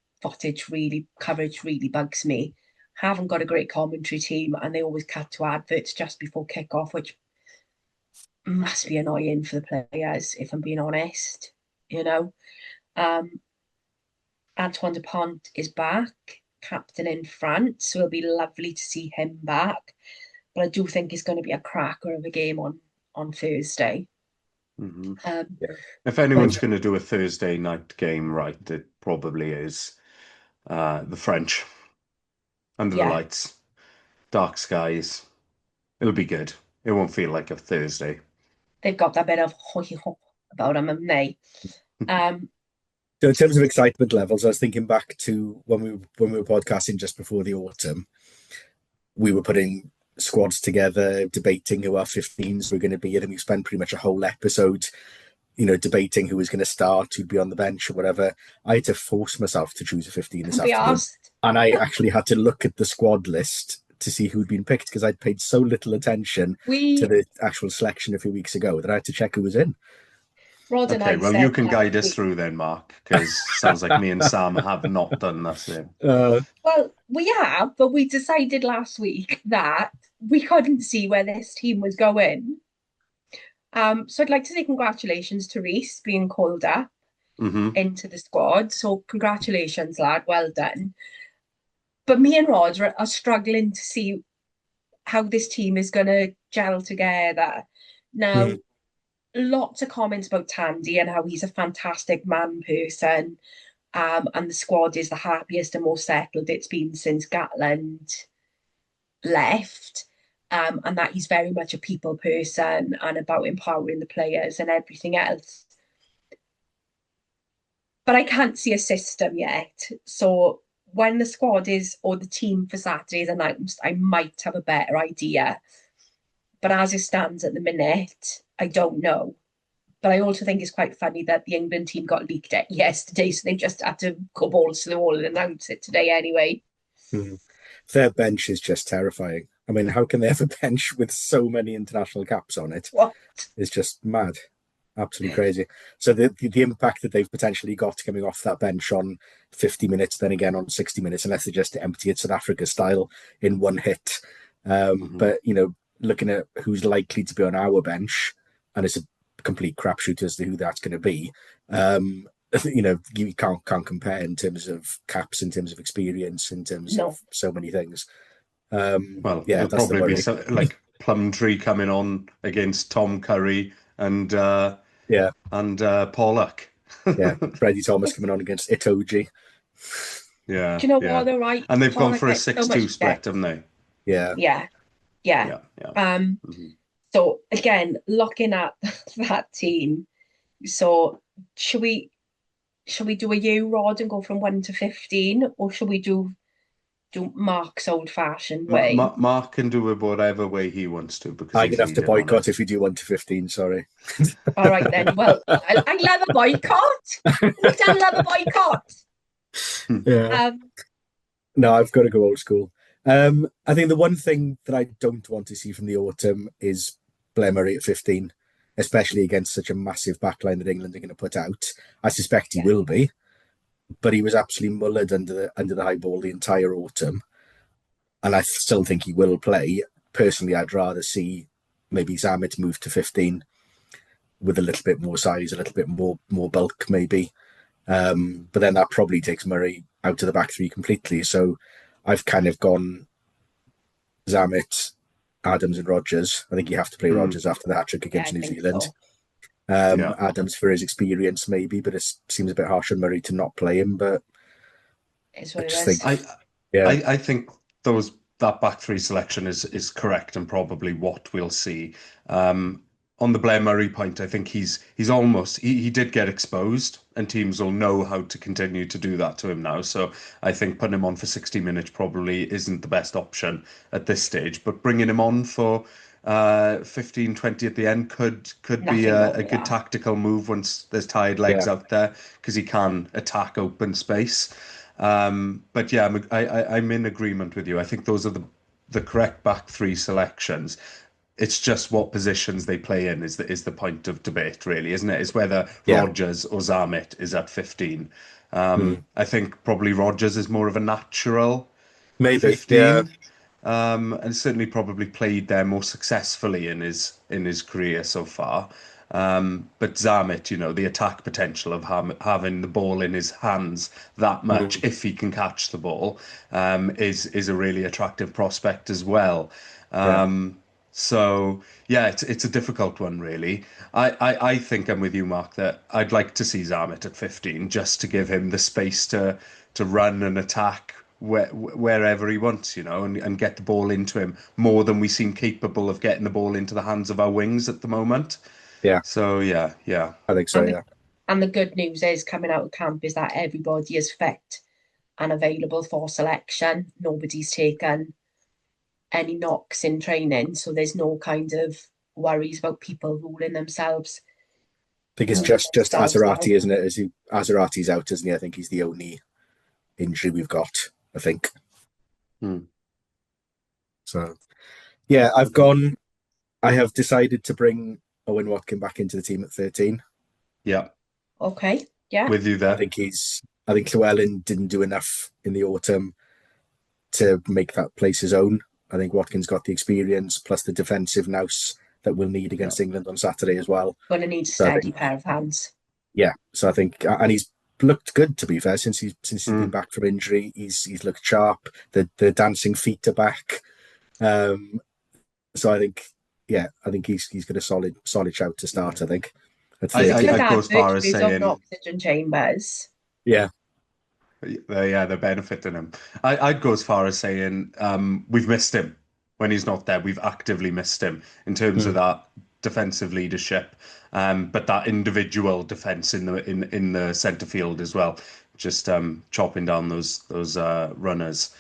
coverage really bugs me. Haven't got a great commentary team, and they always cut to adverts just before kick-off, which must be annoying for the players, if I'm being honest. Antoine Dupont is back, captain in France, so it'll be lovely to see him back. But I do think it's going to be a cracker of a game on Thursday. Mm-hmm. Yeah. If anyone's going to do a Thursday night game right, it probably is the French. Under the lights, dark skies. It'll be good. It won't feel like a Thursday. They've got that bit of hoy-ho about them, haven't they? So in terms of excitement levels, I was thinking back to when we were podcasting just before the autumn. We were putting squads together, debating who our 15s were going to be, and we spent pretty much a whole episode, debating who was going to start, who'd be on the bench or whatever. I had to force myself to choose a 15 this afternoon, and I actually had to look at the squad list to see who'd been picked because I'd paid so little attention to the actual selection a few weeks ago that I had to check who was in. Rod and Okay, I well, said you can guide us through then, Mark, because sounds like me and Sam have not done the same. Well, we have, but we decided last week that we couldn't see where this team was going. So I'd like to say congratulations to Reese being called up into the squad. So congratulations, lad. Well done. But me and Rod are struggling to see how this team is going to gel together. Now, lots of comments about Tandy and how he's a fantastic man person. And the squad is the happiest and most settled it's been since Gatland left. And that he's very much a people person and about empowering the players and everything else. But I can't see a system yet. So when the squad is, or the team for Saturday is announced, I might have a better idea. But as it stands at the minute, I don't know. But I also think it's quite funny that the England team got leaked out yesterday, so they just had to go balls to the wall and announce it today anyway. Their bench is just terrifying. I mean, how can they have a bench with so many international caps on it? What? It's just mad. Absolutely crazy. So the impact that they've potentially got coming off that bench on 50 minutes, then again on 60 minutes, unless they just empty it South Africa style in one hit. But, looking at who's likely to be on our bench, and it's a complete crapshoot as to who that's going to be, you can't compare in terms of caps, in terms of experience, in terms of so many things. Well, yeah, it'll probably be like Plumtree coming on against Tom Curry and Pollock. Yeah, Freddie Thomas coming on against Itoji. Yeah, Do you know yeah. what though, right? And they've gone Pollock for a gets so 6-2 much split, depth. haven't they? Yeah, Yeah, yeah. Yeah, yeah. Mhm. So again, looking at that team, so should we do a U Rod and go from 1 to 15, or should we do Mark's old fashioned way? Mark can do it whatever way he wants to because I'm he's gonna have to leading on boycott it. if you do 1 to 15. Sorry. All right then. Well, I love a boycott. We don't love a boycott. Yeah. No, I've got to go old school. I think the one thing that I don't want to see from the autumn is Blair Murray at 15, especially against such a massive backline that England are going to put out. I suspect he will be, but he was absolutely mullered under the high ball the entire autumn, and I still think he will play. Personally, I'd rather see maybe Zammit move to 15 with a little bit more size, a little bit more bulk, maybe. But then that probably takes Murray out of the back three completely. So I've kind of gone Zammit, Adams, and Rodgers. I think you have to play Rodgers after the hat trick against New Zealand. So. Adams for his experience, maybe, but it seems a bit harsh on Murray to not play him. But it's what I it just is. think, I think that back three selection is correct and probably what we'll see. On the Blair Murray point, I think he did get exposed, and teams will know how to continue to do that to him now. So I think putting him on for 60 minutes probably isn't the best option at this stage. But bringing him on for 15, 20 at the end could be a good tactical move once there's tired legs out there, because he can attack open space. But yeah, I'm in agreement with you. I think those are the correct back three selections. It's just what positions they play in is the point of debate, really, isn't it? Is whether Rodgers or Zammit is at 15. I think probably Rodgers is more of a natural maybe 15. And certainly probably played there more successfully in his career so far. But Zammit, the attack potential of having the ball in his hands that much, if he can catch the ball, is a really attractive prospect as well. So yeah, it's a difficult one, really. I think I'm with you, Mark, that I'd like to see Zammit at 15 just to give him the space to run and attack wherever he wants, and get the ball into him more than we seem capable of getting the ball into the hands of our wings at the moment. Yeah. So yeah. I think so, And the good news is coming out of camp is that everybody is fit and available for selection. Nobody's taken any knocks in training, so there's no kind of worries about people ruling themselves. I think it's just Azarati, isn't it? Azarati's out, isn't he? I think he's the only injury we've got, I think. So yeah, I have decided to bring Owen Watkin back into the team at 13. Yeah. Okay. Yeah. With you there. I think Llewellyn didn't do enough in the autumn to make that place his own. I think Watkins got the experience plus the defensive nous that we'll need against England on Saturday as well. Going to need a steady pair of hands. Yeah, so I think, and he's looked good, to be fair, since he's been back from injury. He's looked sharp. The dancing feet are back. So I think he's got a solid shout to start. I think. I'd go as far as saying oxygen chambers. Yeah. They're benefiting him. I'd go as far as saying we've missed him when he's not there. We've actively missed him in terms of that defensive leadership, but that individual defense in the centre field as well. Just chopping down those runners.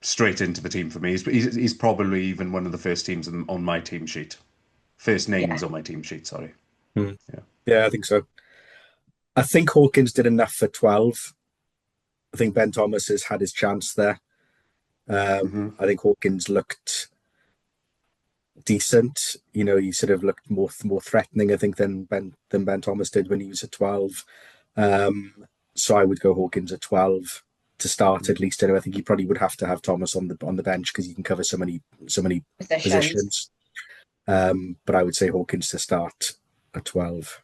Straight into the team for me. He's probably even one of the first teams on my team sheet. First names on my team sheet. Sorry. Yeah, I think so. I think Hawkins did enough for 12. I think Ben Thomas has had his chance there. I think Hawkins looked decent. He sort of looked more threatening, I think, than Ben Thomas did when he was at 12. So I would go Hawkins at 12 to start at least. I think he probably would have to have Thomas on the bench because he can cover so many positions. But I would say Hawkins to start at 12.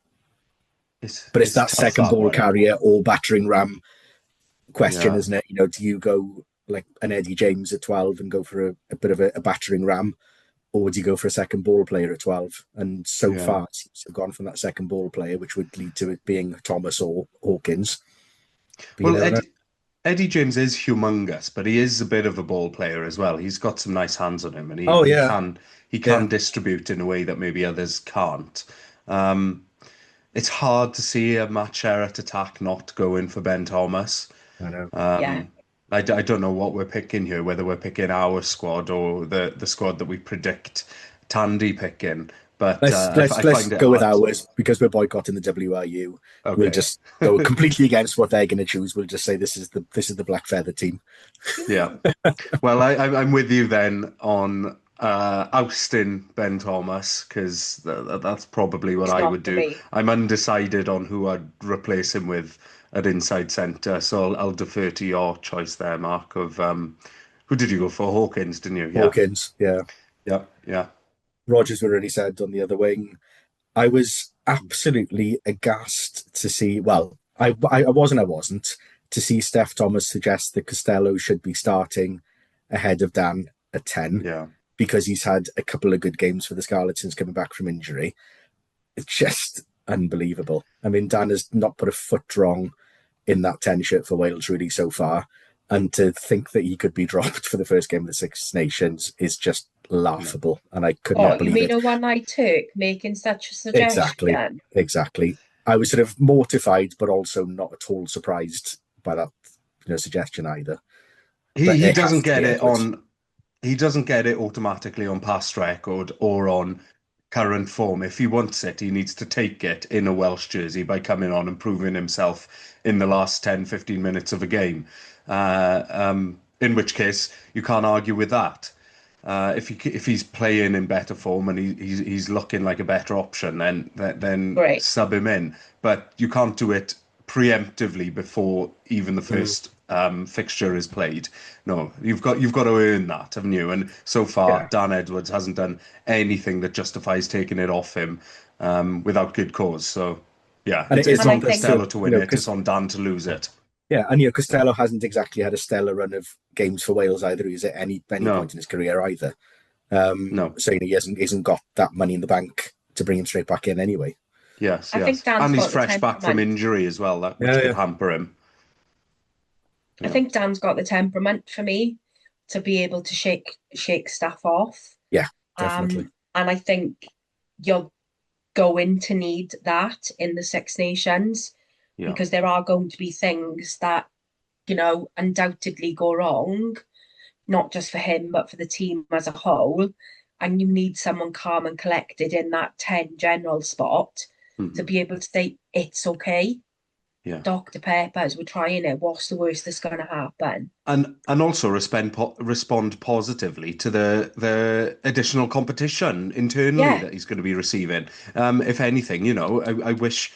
But it's that second ball carrier or battering ram question, isn't it? Do you go like an Eddie James at 12 and go for a bit of a battering ram, or would you go for a second ball player at 12? And so Yeah. far, it seems to have gone from that second ball player, which would lead to it being Thomas or Hawkins. But you Well, never know. Eddie James is humongous, but he is a bit of a ball player as well. He's got some nice hands on him, and Oh, he yeah. can Yeah. distribute in a way that maybe others can't. Um, it's hard to see a Matt Sherratt attack not going for Ben Thomas. I know. Yeah. I don't know what we're picking here, whether we're picking our squad or the squad that we predict Tandy picking. But Let's I find it go with hard. ours because we're boycotting the WRU. We'll Okay. just go completely against what they're going to choose. We'll just say this is the Black Feather team. Yeah. Well, I'm with you then on ousting Ben Thomas because that's probably what It's I not would for do. me. I'm undecided on who I'd replace him with at inside centre, so I'll defer to your choice there, Mark. Of who did you go for? Hawkins, didn't you? Yeah. Hawkins, yeah. Yeah. Yeah. Rogers already said on the other wing. I was absolutely aghast to see. Well, I wasn't to see Steph Thomas suggest that Costello should be starting ahead of Dan at 10 Yeah. because he's had a couple of good games for the Scarlets since coming back from injury. It's just unbelievable. I mean, Dan has not put a foot wrong in that 10 shirt for Wales really so far. And to think that he could be dropped for the first game of the Six Nations is just laughable. And I could Oh, not you believe mean it. a one-eyed Turk making such a Exactly. suggestion? Exactly. I was sort of mortified, but also not at all surprised by that, suggestion either. But He it has doesn't to get be it Edwards. on. He doesn't get it automatically on past record or on current form. If he wants it, he needs to take it in a Welsh jersey by coming on and proving himself in the last 10, 15 minutes of a game. In which case, you can't argue with that. If he's playing in better form and he's looking like a better option, then Great. sub him in. But you can't do it preemptively before even the first fixture is played. No, you've got to earn that, haven't you? And so far, Yeah. Dan Edwards hasn't done anything that justifies taking it off him without good cause. So yeah, And it is it's And I on on think Costello Costello, to win it. It's on Dan to lose it. yeah, and Costello hasn't exactly had a stellar run of games for Wales either. He's at any No, point in his career either. no. So he hasn't got that money in the bank to bring him straight back in anyway. Yes, I think yes. Dan's And he's got the fresh back from temperament. injury as well, which Yeah, could yeah. hamper him. I think Dan's got the temperament for me to be able to shake stuff off. Yeah, definitely. And I think you're going to need that in the Six Nations Yeah. because there are going to be things that, undoubtedly go wrong, not just for him, but for the team as a whole. And you need someone calm and collected in that 10 general spot to be able to say, it's okay. Yeah. Dr. Peppers, we're trying it. What's the worst that's going to happen? And also respond positively to the additional competition internally Yeah. that he's going to be receiving. If anything, I wish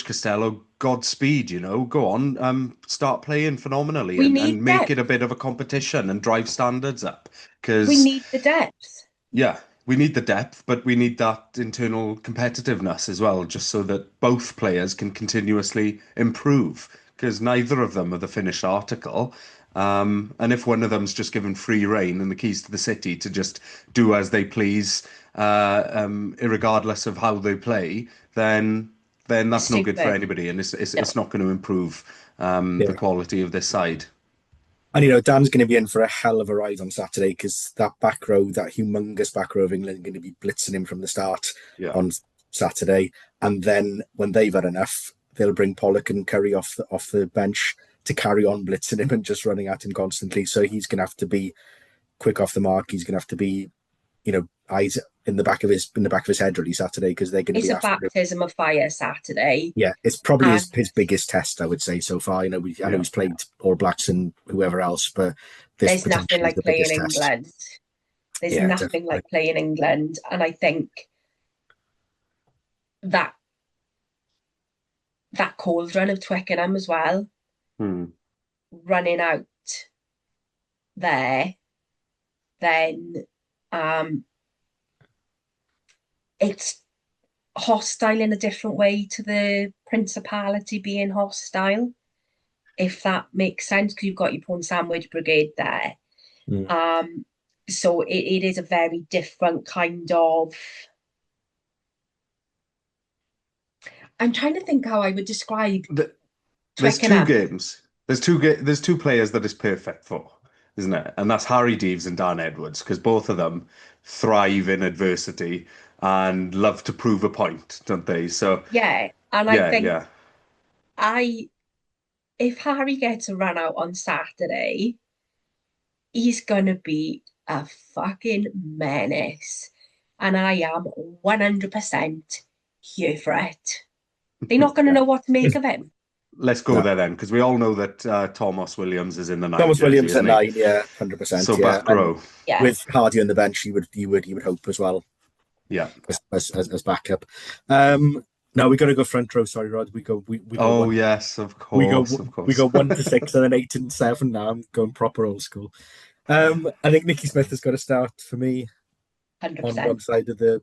Costello Godspeed, go on, start playing phenomenally We need and make depth. it a bit of a competition and drive standards up. We Because need the depth. yeah, we need the depth, but we need that internal competitiveness as well, just so that both players can continuously improve. Because neither of them are the finished article. And if one of them's just given free rein and the keys to the city to just do as they please, regardless of how they play, then that's no good for Stupid. anybody, and it's No. not going to improve Yeah. the quality of this side. And Dan's going to be in for a hell of a ride on Saturday because that back row, that humongous back row of England, are going to be blitzing him from the start Yeah. on Saturday. And then when they've had enough, they'll bring Pollock and Curry off the bench to carry on blitzing him and just running at him constantly. So he's going to have to be quick off the mark. He's going to have to be, eyes in the back of his head really Saturday because they're going to It's be a after him. baptism of fire Saturday. Yeah, it's probably And his biggest test, I would say, so far. I know Yeah. he's played All Blacks and whoever else, but this there's nothing potentially is like the playing biggest test. England. There's Yeah, nothing definitely. like playing England. And I think that cauldron of Twickenham as well, running out there, then it's hostile in a different way to the Principality being hostile, if that makes sense, because you've got your Pawn Sandwich Brigade there. Mm. So it is a very different kind of. I'm trying to think how I would describe There's two Twickenham. games. There's two players that it's perfect for, isn't it? And that's Harry Deeves and Dan Edwards, because both of them thrive in adversity and love to prove a point, don't they? So Yeah, and I yeah, think yeah. I if Harry gets a run out on Saturday, he's gonna be a fucking menace. And I am 100% here for it. They're not gonna Yeah. know what to make of him. Let's go No. there then, because we all know that Thomas Williams is in the 9 Thomas jersey, Williams at isn't he? 9, yeah, 100%, So yeah. back And row. Yeah, with Hardy on the bench, you would hope as well Yeah. as backup. No, we got to go front row. Sorry, Rod. We go Oh one. yes, of We go course, of we course. go 1 to 6 and then 8 and 7. Now I'm going proper old school. I think Nicky Smith has got to start for me on one 100%. side of the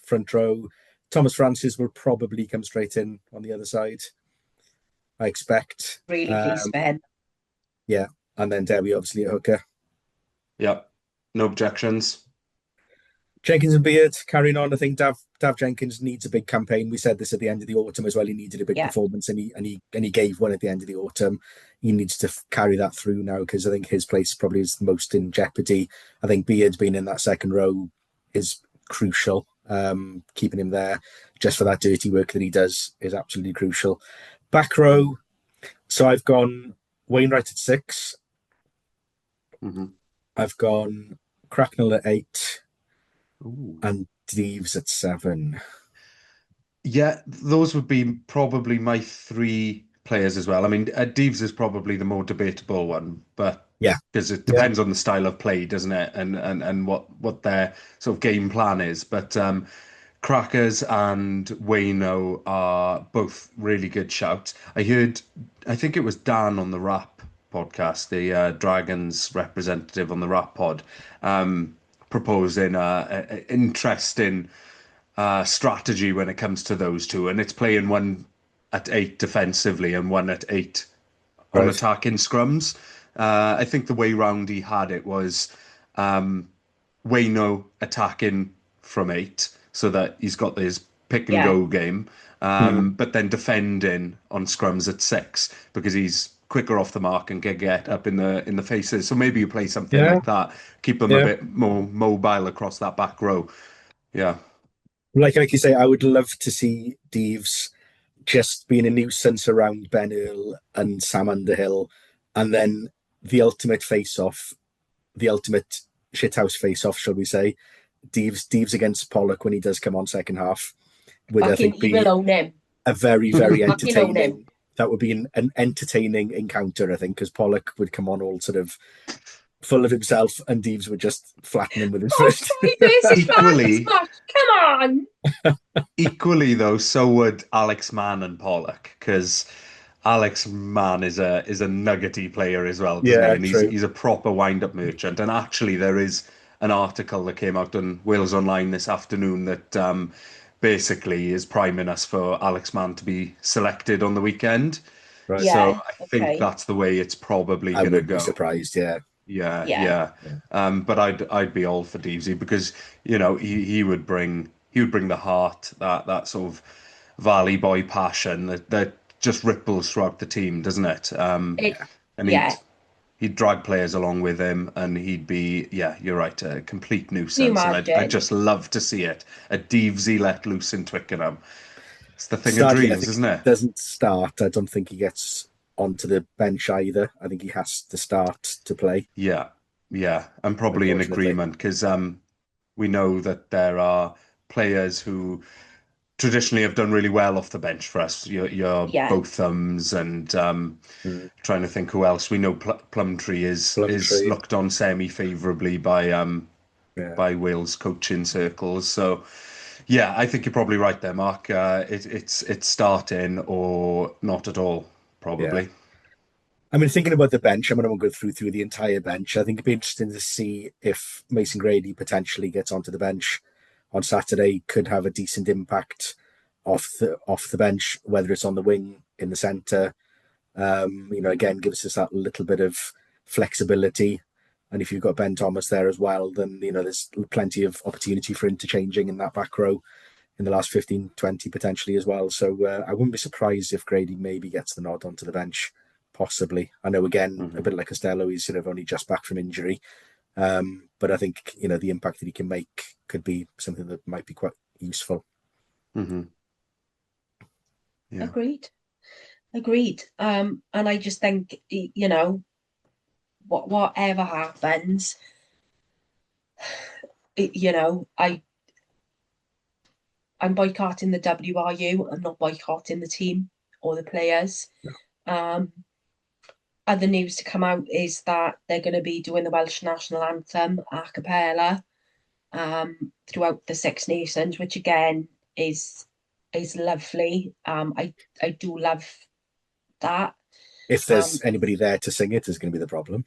front row. Thomas Francis will probably come straight in on the other side. I expect. Really pleased for him. Yeah, and then Debbie obviously at hooker. Yeah. No objections. Jenkins and Beard carrying on. I think Dav Jenkins needs a big campaign. We said this at the end of the autumn as well. He needed a big Yeah, performance, and he gave one at the end of the autumn. He needs to carry that through now because I think his place probably is most in jeopardy. I think Beard being in that second row is crucial. Keeping him there just for that dirty work that he does is absolutely crucial. Back row. So I've gone Wainwright at 6. Hmm. I've gone Cracknell at 8 Ooh. and Deeves at 7. Yeah, those would be probably my three players as well. I mean, Deeves is probably the more debatable one, but Yeah, because it yeah, depends on the style of play, doesn't it? And what their sort of game plan is. But Crackers and Wayno are both really good shouts. I think it was Dan on the Rap podcast, the Dragons representative on the Rap pod, proposing a interesting strategy when it comes to those two, and it's playing one at 8 defensively and one at 8 on right. attacking scrums. I think the way round he had it was Wayno attacking from 8, so that he's got his pick and yeah. go game, Mm. but then defending on scrums at 6 because he's quicker off the mark and can get up in the faces. So maybe you play something Yeah, like that, keep them a yeah. bit more mobile across that back row. Yeah. Like you say, I would love to see Deeves just being a nuisance around Ben Earl and Sam Underhill, and then the ultimate face-off, the ultimate shithouse face-off, shall we say? Deeves against Pollock when he does come on second half would I Fucking think he be will own him. a very very Fucking own him. entertaining. That would be an entertaining encounter, I think, because Pollock would come on all sort of full of himself, and Deeves would just flatten him with his Oh, fist. sorry, versus France, Equally, Mark. Come on. equally though, so would Alex Mann and Pollock, because Alex Mann is a nuggety player as well, doesn't he? Yeah, And he's true. he's a proper wind-up merchant. And actually, there is an article that came out on Wales Online this afternoon that basically is priming us for Alex Mann to be selected on the weekend. Right. So Yeah, I think okay. that's the way it's probably I gonna wouldn't be go. surprised. Yeah, Yeah, Yeah. yeah. But I'd be all for Deevesy because he would bring the heart, that sort of Valley Boy passion that just ripples throughout the team, doesn't it? It, And he'd yeah. he'd drag players along with him, and he'd be, yeah, you're right, a complete Can you nuisance. And I'd imagine? just love to see it. A Deevesy let loose in Twickenham. It's the thing of sadly, I dreams, think isn't if he it? doesn't start, I don't think he gets onto the bench either. I think he has to start to play, Yeah, yeah. I'm probably in unfortunately. agreement because we know that there are players who traditionally have done really well off the bench for us. Your Yeah. Bothams and Mm. trying to think who else. We know Plumtree is Plumtree, looked on semi-favorably yeah, by Wales coaching circles. So yeah, I think you're probably right there, Mark. It's starting or not at all, yeah. probably. I mean, thinking about the bench, I'm going to go through the entire bench. I think it'd be interesting to see if Mason Grady potentially gets onto the bench on Saturday. Could have a decent impact off the bench, whether it's on the wing, in the centre. Again, gives us that little bit of flexibility. And if you've got Ben Thomas there as well, then, there's plenty of opportunity for interchanging in that back row in the last 15, 20 potentially as well. So I wouldn't be surprised if Grady maybe gets the nod onto the bench, possibly. I know, again, a bit like Costello, he's sort of only just back from injury. But I think, the impact that he can make could be something that might be quite useful. Yeah. Agreed. And I just think, whatever happens, I'm boycotting the WRU. I'm not boycotting the team or the players. No. Other news to come out is that they're going to be doing the Welsh national anthem a cappella throughout the Six Nations, which again is lovely. I do love that. If there's anybody there to sing it, is going to be the problem.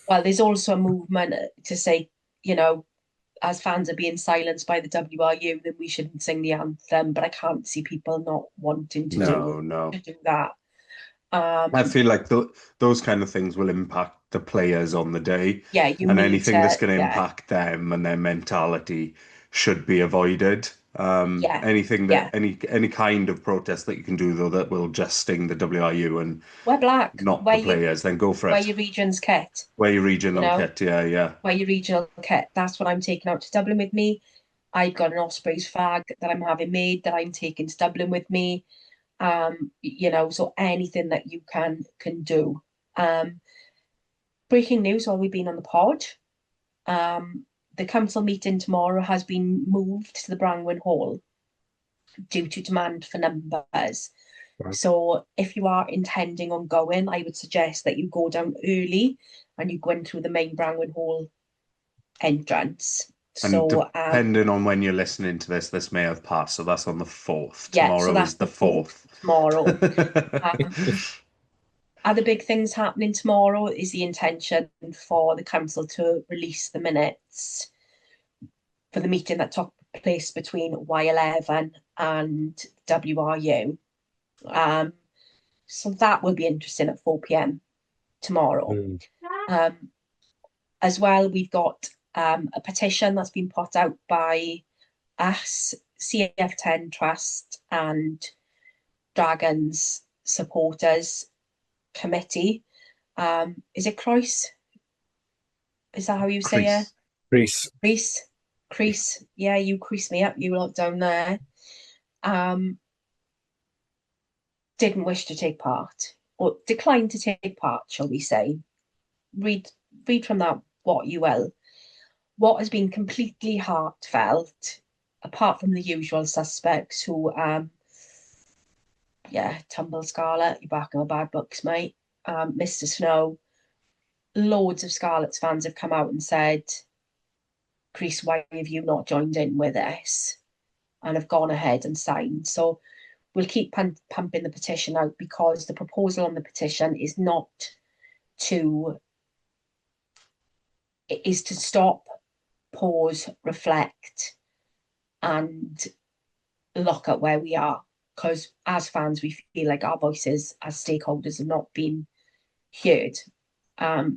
Well, there's also a movement to say, as fans are being silenced by the WRU, then we shouldn't sing the anthem. But I can't see people not wanting to do that. I feel like those kind of things will impact the players on the day. Yeah, and anything that's going to impact them and their mentality should be avoided. Anything that any kind of protest that you can do though that will just sting the WRU and wear black, not the players, then go for it. Wear your region's kit. Wear your regional kit, yeah. Wear your regional kit. That's what I'm taking out to Dublin with me. I've got an Ospreys flag that I'm having made that I'm taking to Dublin with me. So anything that you can do. Breaking news while we've been on the pod. The council meeting tomorrow has been moved to the Brangwyn Hall due to demand for numbers. Wow. So if you are intending on going, I would suggest that you go down early and you go in through the main Brangwyn Hall entrance. And depending on when you're listening to this may have passed. So that's on the 4th. Tomorrow is the 4th. Tomorrow. Other big things happening tomorrow is the intention for the council to release the minutes for the meeting that took place between Y11 and WRU. So that will be interesting at 4 p.m. tomorrow. As well, we've got a petition that's been put out by us, CF10 Trust and Dragons Supporters Committee. Is it Croes? Is that how you say it? Crease. Yeah, you crease me up, you lot down there. Didn't wish to take part, or declined to take part, shall we say. Read from that what you will. What has been completely heartfelt, apart from the usual suspects who Tumble Scarlet, you're back in the bad books, mate. Mr. Snow, loads of Scarlet's fans have come out and said, Chris, why have you not joined in with us? And have gone ahead and signed. So we'll keep pumping the petition out, because the proposal on the petition is to stop, pause, reflect, and look at where we are. Because as fans, we feel like our voices as stakeholders have not been heard.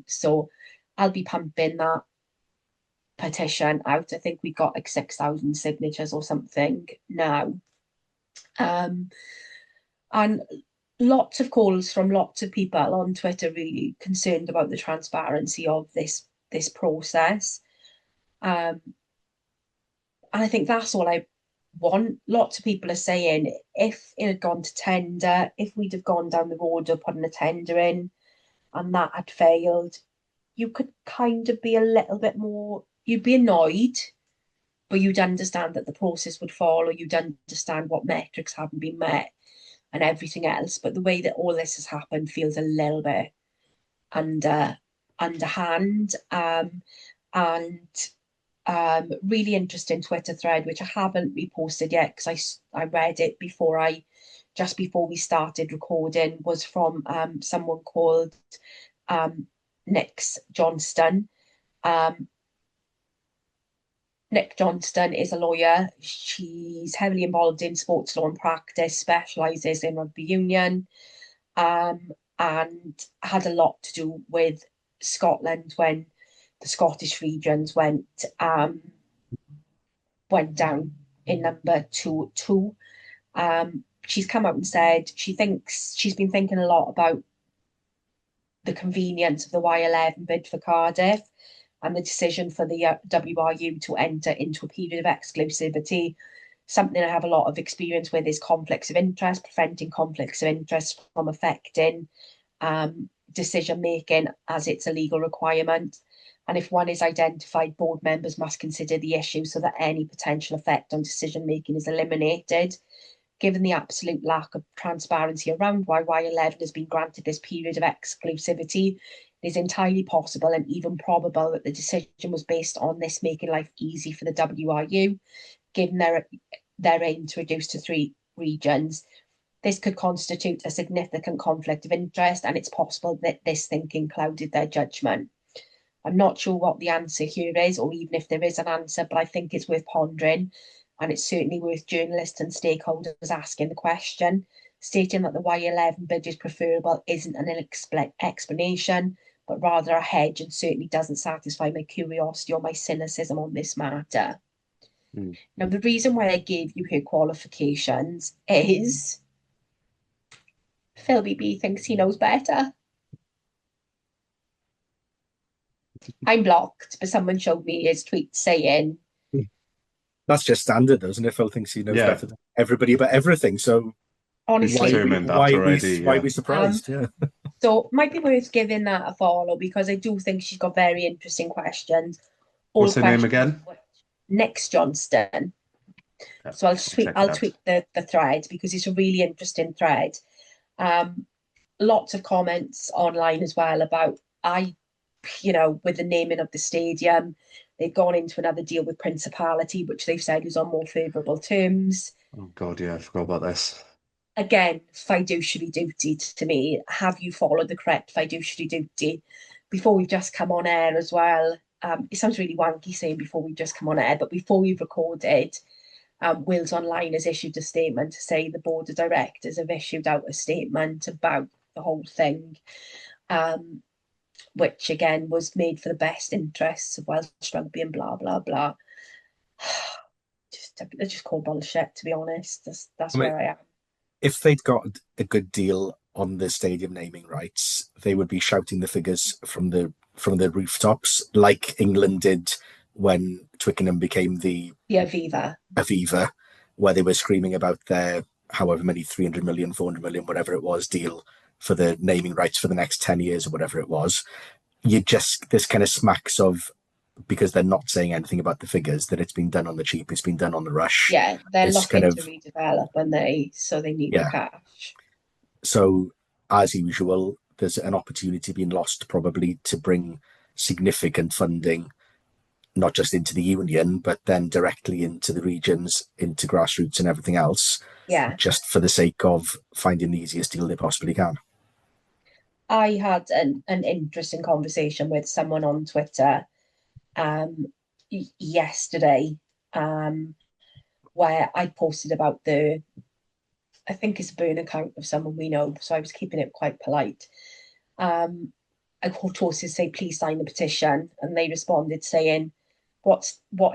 So I'll be pumping that petition out. I think we got like 6,000 signatures or something now. And lots of calls from lots of people on Twitter really concerned about the transparency of this process. And I think that's all I want. Lots of people are saying if it had gone to tender, if we'd have gone down the road of putting a tender in and that had failed, you could kind of be a little bit more, you'd be annoyed, but you'd understand that the process would follow, you'd understand what metrics haven't been met and everything else. But the way that all this has happened feels a little bit underhand. Really interesting Twitter thread, which I haven't reposted yet because I read it just before we started recording, was from someone called Nix Johnston. Nick Johnston is a lawyer. She's heavily involved in sports law and practice, specialises in rugby union, and had a lot to do with Scotland when the Scottish regions went down in number two. She's come out and said she thinks she's been thinking a lot about the convenience of the Y11 bid for Cardiff and the decision for the WRU to enter into a period of exclusivity. Something I have a lot of experience with is conflicts of interest, preventing conflicts of interest from affecting decision making as it's a legal requirement. And if one is identified, board members must consider the issue so that any potential effect on decision making is eliminated. Given the absolute lack of transparency around why Y11 has been granted this period of exclusivity, it is entirely possible and even probable that the decision was based on this making life easy for the WRU, given their aim to reduce to 3 regions. This could constitute a significant conflict of interest, and it's possible that this thinking clouded their judgment. I'm not sure what the answer here is, or even if there is an answer, but I think it's worth pondering. And it's certainly worth journalists and stakeholders asking the question. Stating that the Y11 bid is preferable isn't an explanation, but rather a hedge, and certainly doesn't satisfy my curiosity or my cynicism on this matter. Now, the reason why I gave you her qualifications is Phil BB thinks he knows better. I'm blocked, but someone showed me his tweet saying, That's just standard, though, isn't it? Phil thinks he knows better than everybody about everything. So honestly, why are we surprised? So it might be worth giving that a follow, because I do think she's got very interesting questions. What's her name again? Nyx Johnston. Yeah, so I'll tweet the thread, because it's a really interesting thread. Lots of comments online as well about with the naming of the stadium. They've gone into another deal with Principality, which they've said is on more favourable terms. Oh God, yeah, I forgot about this. Again, fiduciary duty to me. Have you followed the correct fiduciary duty? Before we've just come on air as well, it sounds really wanky saying before we've just come on air, but before we've recorded, Wales Online has issued a statement to say the board of directors have issued out a statement about the whole thing, which again was made for the best interests of Welsh rugby and blah blah blah. Just call bullshit, to be honest. That's where I am. If they'd got a good deal on the stadium naming rights, they would be shouting the figures from the rooftops, like England did when Twickenham became the Aviva, where they were screaming about their however many 300 million, 400 million, whatever it was, deal for the naming rights for the next 10 years or whatever it was. This kind of smacks of, because they're not saying anything about the figures, that it's been done on the cheap, it's been done on the rush. Yeah, they're looking to redevelop, and they need the cash. So, as usual, there's an opportunity being lost probably to bring significant funding, not just into the union, but then directly into the regions, into grassroots and everything else. Yeah. Just for the sake of finding the easiest deal they possibly can. I had an interesting conversation with someone on Twitter yesterday, where I posted about I think it's a burn account of someone we know, so I was keeping it quite polite. I posted to say, please sign the petition, and they responded saying, what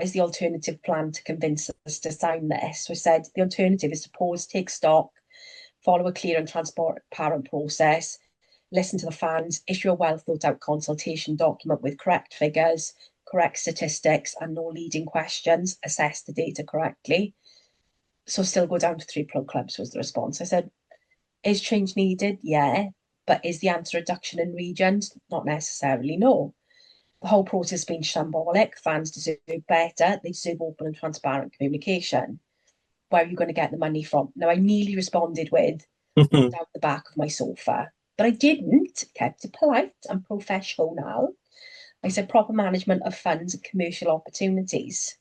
is the alternative plan to convince us to sign this? So I said, the alternative is to pause, take stock, follow a clear and transparent process, listen to the fans, issue a well thought out consultation document with correct figures, correct statistics, and no leading questions, assess the data correctly. So still go down to 3 pro clubs was the response. I said, is change needed? Yeah. But is the answer reduction in regions? Not necessarily, no. The whole process has been shambolic. Fans deserve better. They deserve open and transparent communication. Where are you going to get the money from? Now, I nearly responded with, down the back of my sofa. But I didn't, kept it polite and professional. I said, proper management of funds and commercial opportunities.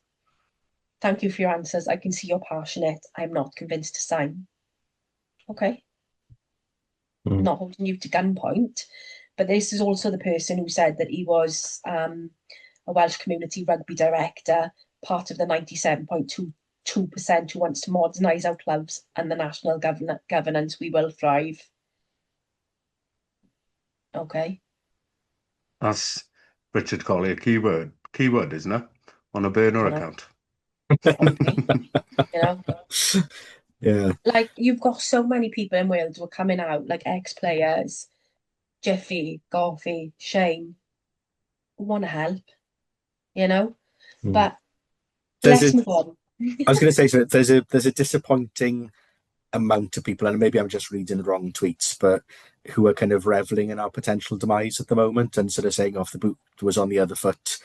Thank you for your answers. I can see you're passionate. I'm not convinced to sign. Okay. I'm not holding you to gunpoint. But this is also the person who said that he was a Welsh community rugby director, part of the 97.22% who wants to modernise our clubs and the national governance. We will thrive. Okay. That's Richard Collier keyword, isn't it? On a burner Don't know, account. probably. You know, Yeah. like you've got so many people in Wales who are coming out, like ex-players, Jiffy, Golfy, Shane, who want to help, you know. Mm. But There's let's a, move on. I was going to say, so there's a disappointing amount of people, and maybe I'm just reading the wrong tweets, but who are kind of reveling in our potential demise at the moment and sort of saying, "Off the boot was on the other foot,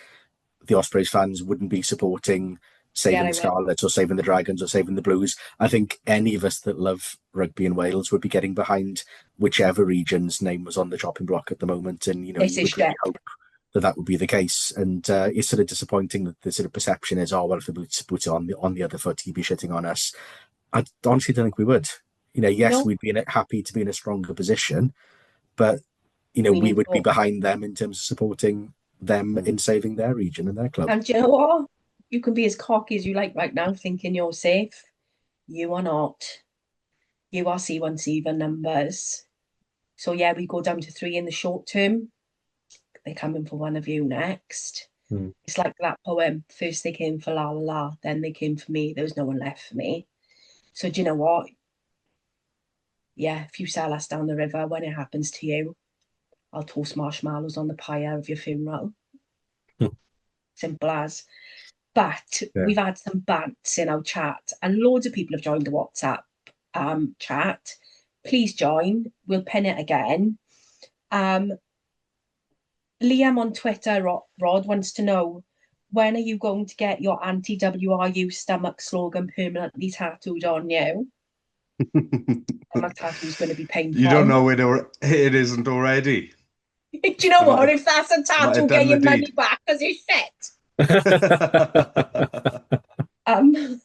the Ospreys fans wouldn't be supporting Yeah, saving I the will. Scarlets or saving the Dragons or saving the Blues." I think any of us that love rugby in Wales would be getting behind whichever region's name was on the chopping block at the moment, and This you is would really shit. hope that that would be the case. And it's sort of disappointing that the sort of perception is, oh well, if the boots are on the other foot, he'd be shitting on us. I honestly don't think we would. Yes, No, we'd be happy to be in a stronger position, but we we need would be more. behind them in terms of supporting them Mm. in saving their region and their club. And you know what? You can be as cocky as you like right now, thinking you're safe. You are not. You are C1 numbers. So yeah, we go down to 3 in the short term. They're coming for one of you next. Mm. It's like that poem. First they came for La La La, then they came for me. There was no one left for me. So do you know what? Yeah, if you sell us down the river when it happens to you, I'll toast marshmallows on the pyre of your funeral. Simple as. But Yeah. we've had some bants in our chat, and loads of people have joined the WhatsApp chat. Please join. We'll pin it again. Um, Liam on Twitter, Rod, wants to know, when are you going to get your anti-WRU stomach slogan permanently tattooed on you? Stomach tattoo is going to be You don't painful. know it isn't already. Do you know I might what? have, If that's a I might have tattoo, get done the your money deed. back because it's shit. Um,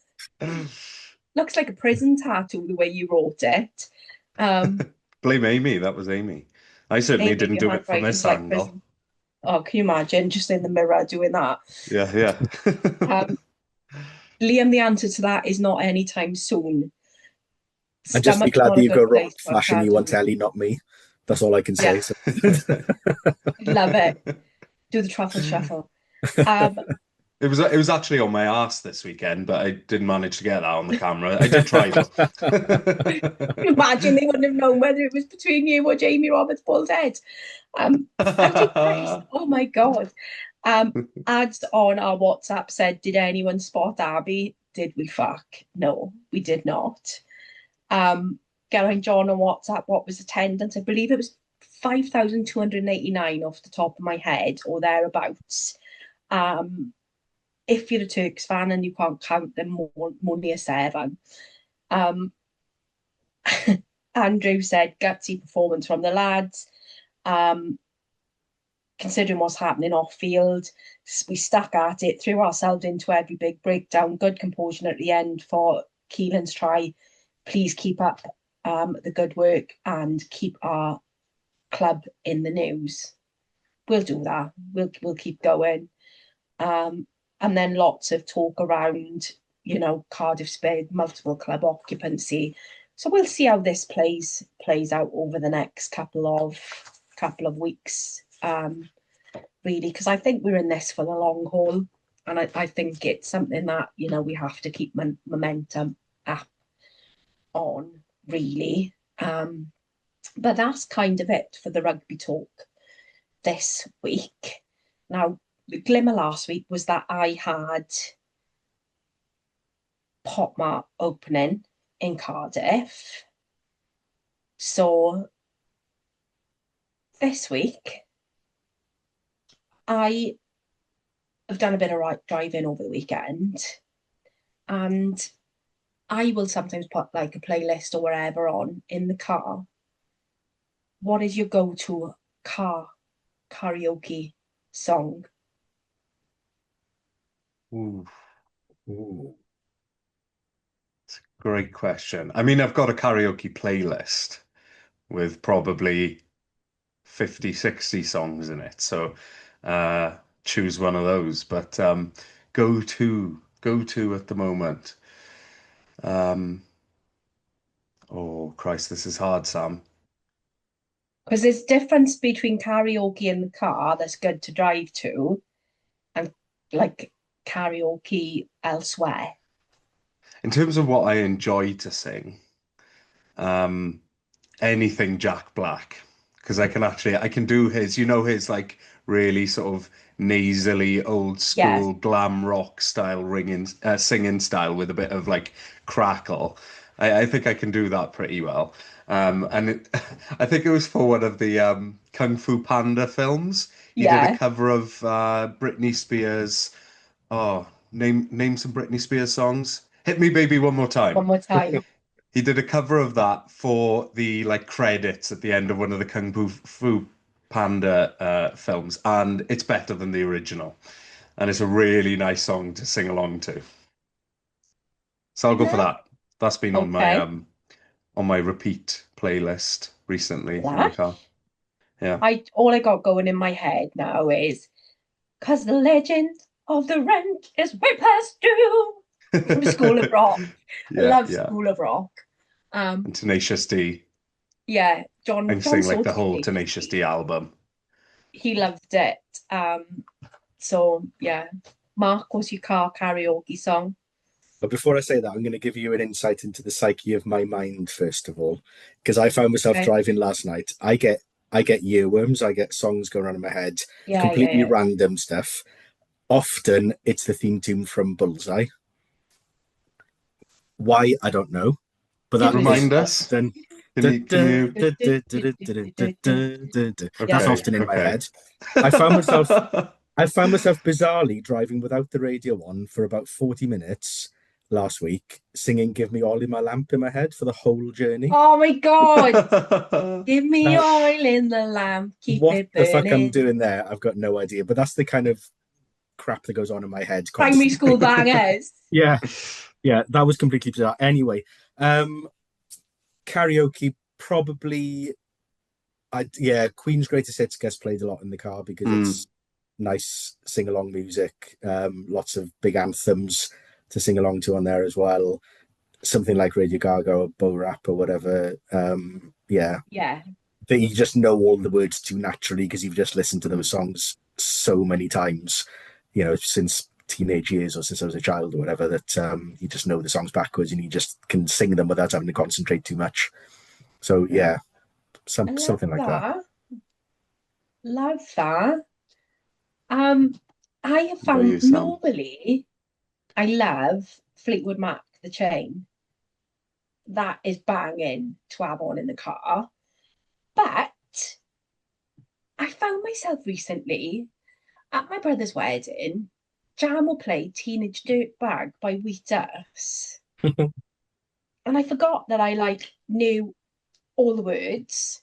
looks like a prison tattoo the way you wrote it. Um, Blame Amy. That was Amy. I certainly Amy, didn't your do it from this handwriting's like angle. prison. Oh, can you imagine just in the mirror doing that? Yeah, yeah. Um, Liam, the answer to that is not anytime soon. And just be Stomach's glad not that a you've good got Rod place for a flashing you on tattoo. telly, not me. That's all I can Yeah, say. So. love it. Do the truffle shuffle. Um, It was actually on my ass this weekend, but I didn't manage to get that on the camera. I did try though. imagine they wouldn't have known whether it was between you or Jamie Roberts' bald head. Antichrist. Oh my God. Ads on our WhatsApp said, did anyone spot Abby? Did we fuck? No, we did not. Geraint John on WhatsApp, what was attendance? I believe it was 5,289 off the top of my head or thereabouts. Um, if you're a Turks fan and you can't count them, more near 7. Um, Andrew said gutsy performance from the lads. Um, considering what's happening off field, we stuck at it, threw ourselves into every big breakdown. Good composure at the end for Keelan's try. Please keep up the good work and keep our club in the news. We'll do that. We'll keep going. And then lots of talk around, Cardiff Spade, multiple club occupancy. So we'll see how this plays out over the next couple of weeks, really, because I think we're in this for the long haul, and I think it's something that we have to keep momentum up on, really. But that's kind of it for the rugby talk this week. Now, the glimmer last week was that I had Potmart opening in Cardiff. So this week, I have done a bit of driving over the weekend, and I will sometimes put like a playlist or whatever on in the car. What is your go-to car karaoke song? Ooh, ooh. Great question. I mean, I've got a karaoke playlist with probably 50, 60 songs in it. So choose one of those. But go to at the moment. Um, oh Christ, this is hard, Sam. Because there's difference between karaoke in the car that's good to drive to and like karaoke elsewhere. In terms of what I enjoy to sing, um, anything Jack Black, because I can do his, his like really sort of nasally old Yeah, school glam rock style singing style with a bit of like crackle. I think I can do that pretty well. And I think it was for one of the Kung Fu Panda films. He did a yeah. cover of Britney Spears. Oh, name some Britney Spears songs. Hit Me Baby One More One Time. more time. He did a cover of that for the like credits at the end of one of the Fu Panda films, and it's better than the original. And it's a really nice song to sing along to. So I'll go for No. that. That's been Okay. on my repeat playlist recently in the car. Lush. Yeah. I all I got going in my head now is because the legend of the rent is way past due from School of Rock. I Yeah, love yeah. School of Rock. And Tenacious D. Yeah, I John can John sing like saw the whole Tenacious Tenacious D D. album. He loved it. So yeah. Mark, what's your car karaoke song? But before I say that, I'm going to give you an insight into the psyche of my mind first of all, because I found myself Okay. driving last night. I get earworms. I get songs going on in my head, Yeah, yeah, completely yeah. random stuff. Often it's the theme tune from Bullseye. Why I don't know, but that is Remind us. often. Can you? That's Yeah. Okay, often in my okay. head. I found myself I found myself bizarrely driving without the radio on for about 40 minutes last week, singing Give Me All in My Lamp in my head for the whole journey. Oh my God. Give me Now, oil in the lamp, keep what it the fuck I'm burning. doing there, I've got no idea, but that's the kind of crap that goes on in my head Primary school constantly. bangers. Yeah, yeah, that was completely bizarre. Anyway, karaoke probably yeah, Queen's Greatest Hits gets played a lot in the car because Mm, it's nice sing along music. Lots of big anthems to sing along to on there as well. Something like Radio Gaga or Bo Rap or whatever. Yeah, Yeah, that you just know all the words to naturally because you've just listened to those mm. songs so many times, since teenage years or since I was a child or whatever, that you just know the songs backwards and you just can sing them without having to concentrate too much. So Yeah. yeah, I love something like that. that. Love that. Um, I have What about found you, Sam? normally I love Fleetwood Mac, The Chain. That is banging to have on in the car. But I found myself recently at my brother's wedding, Jam will play Teenage Dirtbag by Wheatus. And I forgot that I like knew all the words.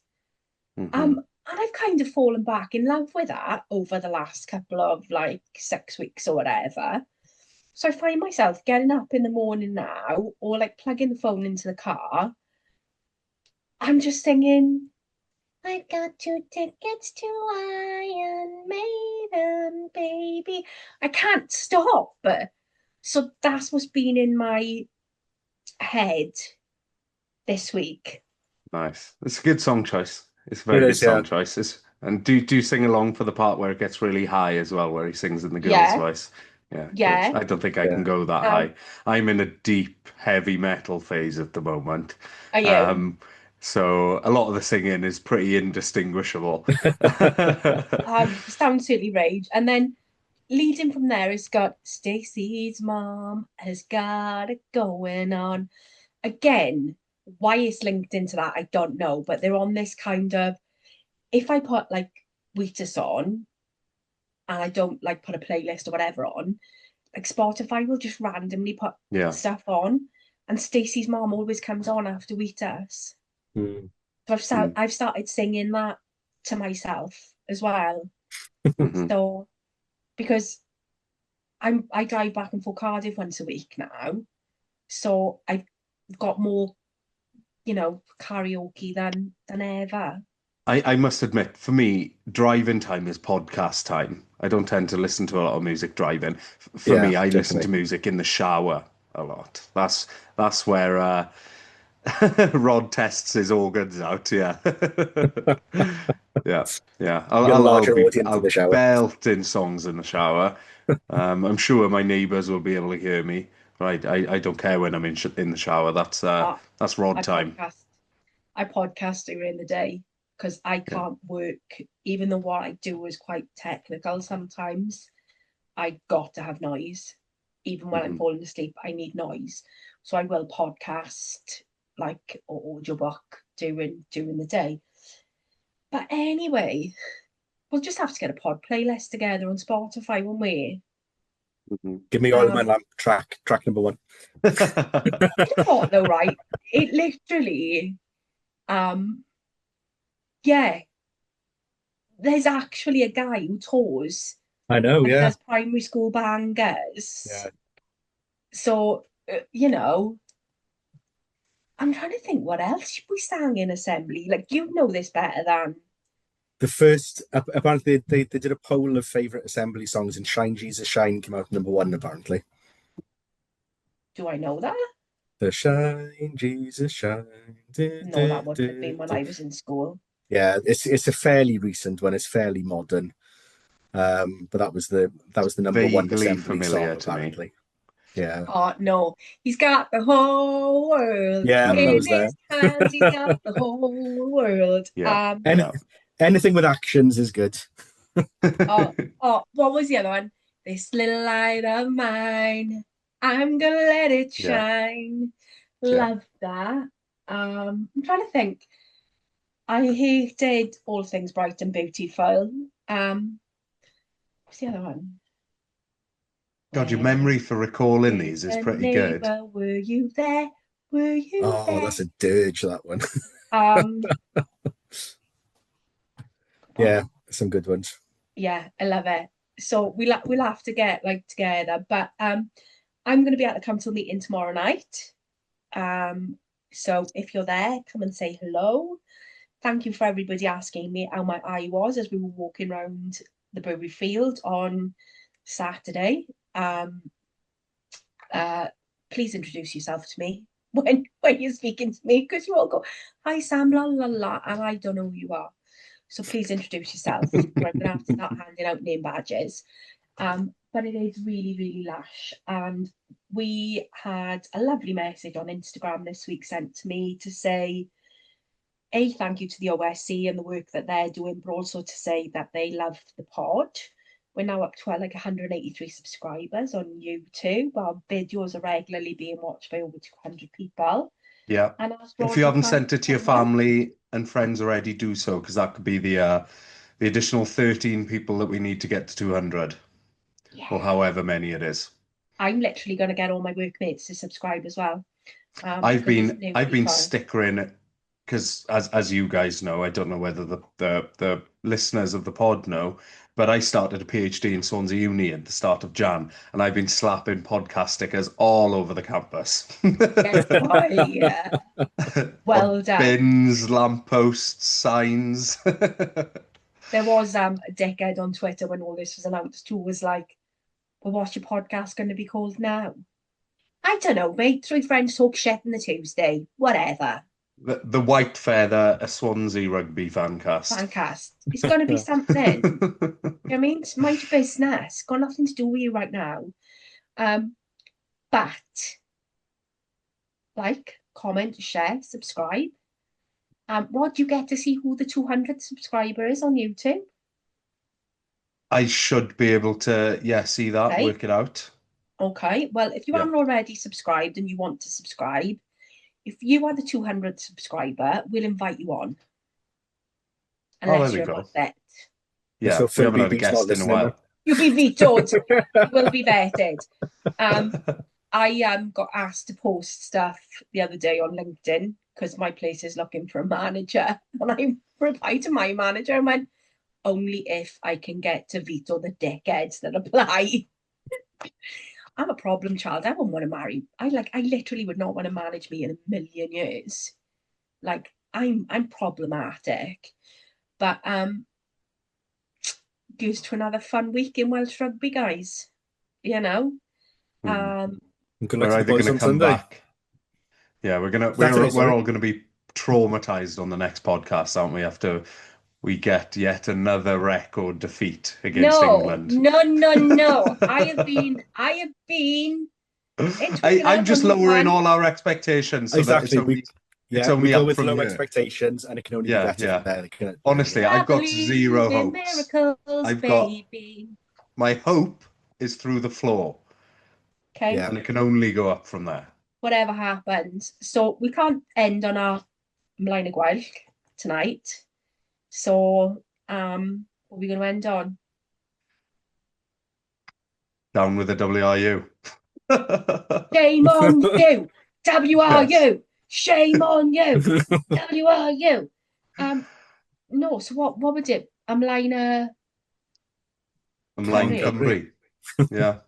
Hmm. And I've kind of fallen back in love with that over the last couple of like 6 weeks or whatever. So I find myself getting up in the morning now, or like plugging the phone into the car. I'm just singing, I've got 2 tickets to Iron Maiden, baby. I can't stop. So that's what's been in my head this week. Nice. It's a good song choice. It's a It very good is, yeah. song choice. And do sing along for the part where it gets really high as well, where he sings in the girl's Yeah, voice. Yeah, good. yeah. I don't think I can Yeah. go that Um, high. I'm in a deep heavy metal phase at the moment. are you? Um, so a lot of the singing is pretty indistinguishable. Sounds silly rage. And then leading from there, it's got Stacey's mom has got it going on. Again, why it's linked into that, I don't know, but they're on this kind of if I put like Wheatus on and I don't like put a playlist or whatever on, like Spotify will just randomly put Yeah. stuff on, and Stacey's mom always comes on after Wheatus. Mm. So Mm. I've started singing that to myself as well. Hmm. So because I drive back and forth Cardiff once a week now, so I've got more, karaoke than ever. I must admit, for me, driving time is podcast time. I don't tend to listen to a lot of music driving. For Yeah, me, I listen to definitely. music in the shower a lot. That's where Rod tests his organs out. Yeah, yeah, yeah. You got a larger I'll audience in I'll the shower. belt in songs in the shower. I'm sure my neighbours will be able to hear me. Right, I don't care when I'm in the shower. Uh, That's Rod I time. podcast. I podcast during the day because I Yeah. can't work, even though what I do is quite technical sometimes. I got to have noise. Even when I'm Mhm. falling asleep, I need noise. So I will podcast like or audiobook during the day. But anyway, we'll just have to get a pod playlist together on Spotify, won't we? Mhm. Give me all my lamp track number one. You know what though, right? It literally, yeah, there's actually a guy who tours I know, and yeah. does primary school bangers. Yeah. So, I'm trying to think what else we sang in assembly. Like, you know this better than. The first, apparently, they did a poll of favourite assembly songs, and Shine Jesus Shine came out number one, apparently. Do I know that? The Shine Jesus Shine. No, that would have been when I was in school. Yeah, it's a fairly recent one. It's fairly modern. But that was the number one Vaguely assembly familiar song, to me. apparently. Yeah. Oh no, he's got the whole world Yeah, that in was there. his hands. He's got the whole world. Yeah, Any, yeah. anything with actions is good. What was the other one? This little light of mine, I'm gonna let it Yeah. shine. Yeah. Love that. I'm trying to think. I hated All Things Bright and Beautiful. What's the other one? God, your When memory for recalling is these is a pretty good. neighbor, were you there? Were you Oh, there? that's a dirge, that one. Um, Yeah, some good ones. yeah, I love it. So we'll have to get like together. But I'm going to be at the council meeting tomorrow night. So if you're there, come and say hello. Thank you for everybody asking me how my eye was as we were walking around the brewery field on Saturday. Please introduce yourself to me when you're speaking to me, because you all go, "Hi Sam, la la la," and I don't know who you are. So please introduce yourself. Or I'm gonna have to start handing out name badges. But it is really, really lush. And we had a lovely message on Instagram this week sent to me to say, thank you to the OSC and the work that they're doing, but also to say that they love the pod. We're now up to like 183 subscribers on YouTube. Our videos are regularly being watched by over 200 people. Yeah. And as If you Roger haven't Frank sent it to your said, family and friends already, do so, because that could be the additional 13 people that we need to get to 200, or yeah, however many it is. I'm literally going to get all my workmates to subscribe as well. I've Because it's been new I've been people. stickering it because as you guys know, I don't know whether the listeners of the pod know, but I started a PhD in Swansea Uni at the start of Jan, and I've been slapping podcast stickers all over the campus. Yes, boy, yeah. Well On done. bins, lampposts, signs. There was a dickhead on Twitter when all this was announced who was like, "Well, what's your podcast going to be called now?" I don't know, mate. Three friends talk shit on the Tuesday. Whatever. The White Feather, a Swansea rugby fan cast. Fancast. It's going to be something. You know what I mean? It's mind your business. Got nothing to do with you right now. But like, comment, share, subscribe. Rod, you get to see who the 200 subscriber is on YouTube. I should be able to, yeah, see that, Okay. work it out. Okay. Well, if you Yeah. haven't already subscribed and you want to subscribe, if you are the 200 subscriber, we'll invite you on. Oh, Unless there we you're go. not there. Yeah, So we Phil haven't had a Beebe's not guest in a listening while. You'll be vetoed. You will be vetted. I got asked to post stuff the other day on LinkedIn because my place is looking for a manager. And I replied to my manager and went, only if I can get to veto the dickheads that apply. I'm a problem child. I wouldn't want to marry. I literally would not want to manage me in a million years. Like I'm problematic. But goes to another fun week in Welsh rugby, guys. You know? Hmm. Um Good luck We're to the either boys going to on come Sunday. back. Yeah, Saturday, we're sorry. all gonna be traumatized on the next podcast, aren't we? After we get yet another record defeat against No, England. no. I have been in Twitter I'm just when we lowering won. all our expectations so that it's Exactly. it's We only go up with from low here. expectations, and it can only be Yeah, better yeah. from there. It can- Honestly, I I've got believe zero in hopes. miracles, I've got baby. my hope is through the floor, Okay, Yeah. and it can only go up from there. whatever happens. So we can't end on our Mlaen y Gwelch tonight. So what are we going to end on? Down with the WRU. Shame on you, WRU. Yes. Shame on you, WRU. No. So what would it? Ymlaen Ymlaen Cymru. Cymru. Yeah.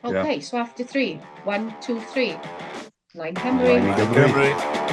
Okay, so after 3, 1, 2, 3. Ymlaen Ymlaen Cymru. Cymru. Cymru.